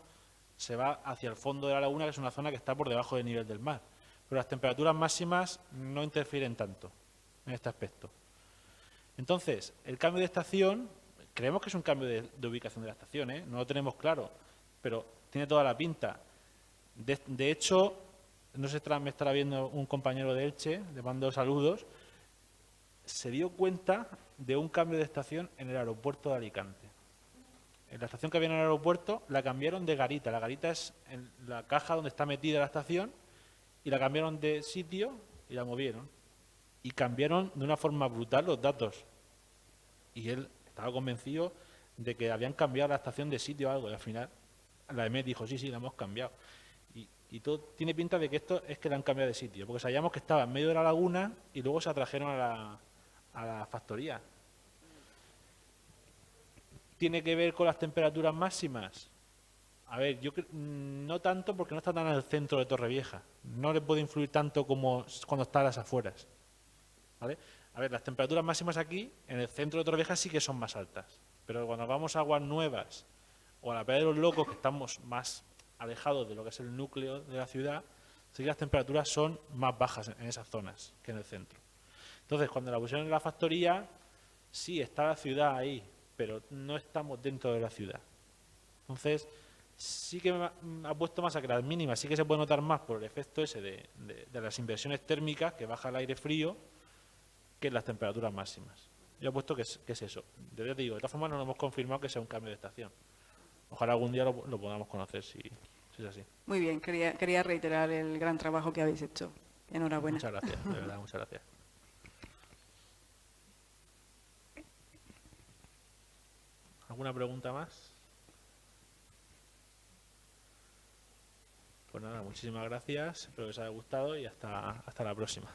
se va hacia el fondo de la laguna, que es una zona que está por debajo del nivel del mar. Pero las temperaturas máximas no interfieren tanto en este aspecto. Entonces, el cambio de estación, creemos que es un cambio de ubicación de la estación, ¿eh? No lo tenemos claro, pero tiene toda la pinta. De hecho, no sé si me estará viendo un compañero de Elche, le mando saludos, se dio cuenta de un cambio de estación en el aeropuerto de Alicante. En la estación que había en el aeropuerto la cambiaron de garita. La garita es en la caja donde está metida la estación y la cambiaron de sitio y la movieron. Y cambiaron de una forma brutal los datos. Y él estaba convencido de que habían cambiado la estación de sitio o algo. Y al final la EMET dijo, sí, la hemos cambiado. Y todo tiene pinta de que esto es que la han cambiado de sitio. Porque sabíamos que estaba en medio de la laguna y luego se atrajeron a la factoría. ¿Tiene que ver con las temperaturas máximas? A ver, yo no tanto porque no está tan en el centro de Torrevieja. No le puede influir tanto como cuando está a las afueras. ¿Vale? A ver, las temperaturas máximas aquí, en el centro de Torrevieja, sí que son más altas. Pero cuando vamos a Aguas Nuevas o a la Playa de los Locos, que estamos más alejados de lo que es el núcleo de la ciudad, sí que las temperaturas son más bajas en esas zonas que en el centro. Entonces, cuando la pusieron en la factoría, sí, está la ciudad ahí, pero no estamos dentro de la ciudad. Entonces, sí que me ha puesto más a que las mínimas sí que se puede notar más por el efecto ese de las inversiones térmicas, que baja el aire frío, que las temperaturas máximas. Yo he puesto que es eso. Te digo, de todas formas no lo hemos confirmado que sea un cambio de estación. Ojalá algún día lo podamos conocer si es así. Muy bien, quería reiterar el gran trabajo que habéis hecho. Enhorabuena. Muchas gracias, de verdad, muchas gracias. ¿Alguna pregunta más? Pues nada, muchísimas gracias, espero que os haya gustado y hasta la próxima.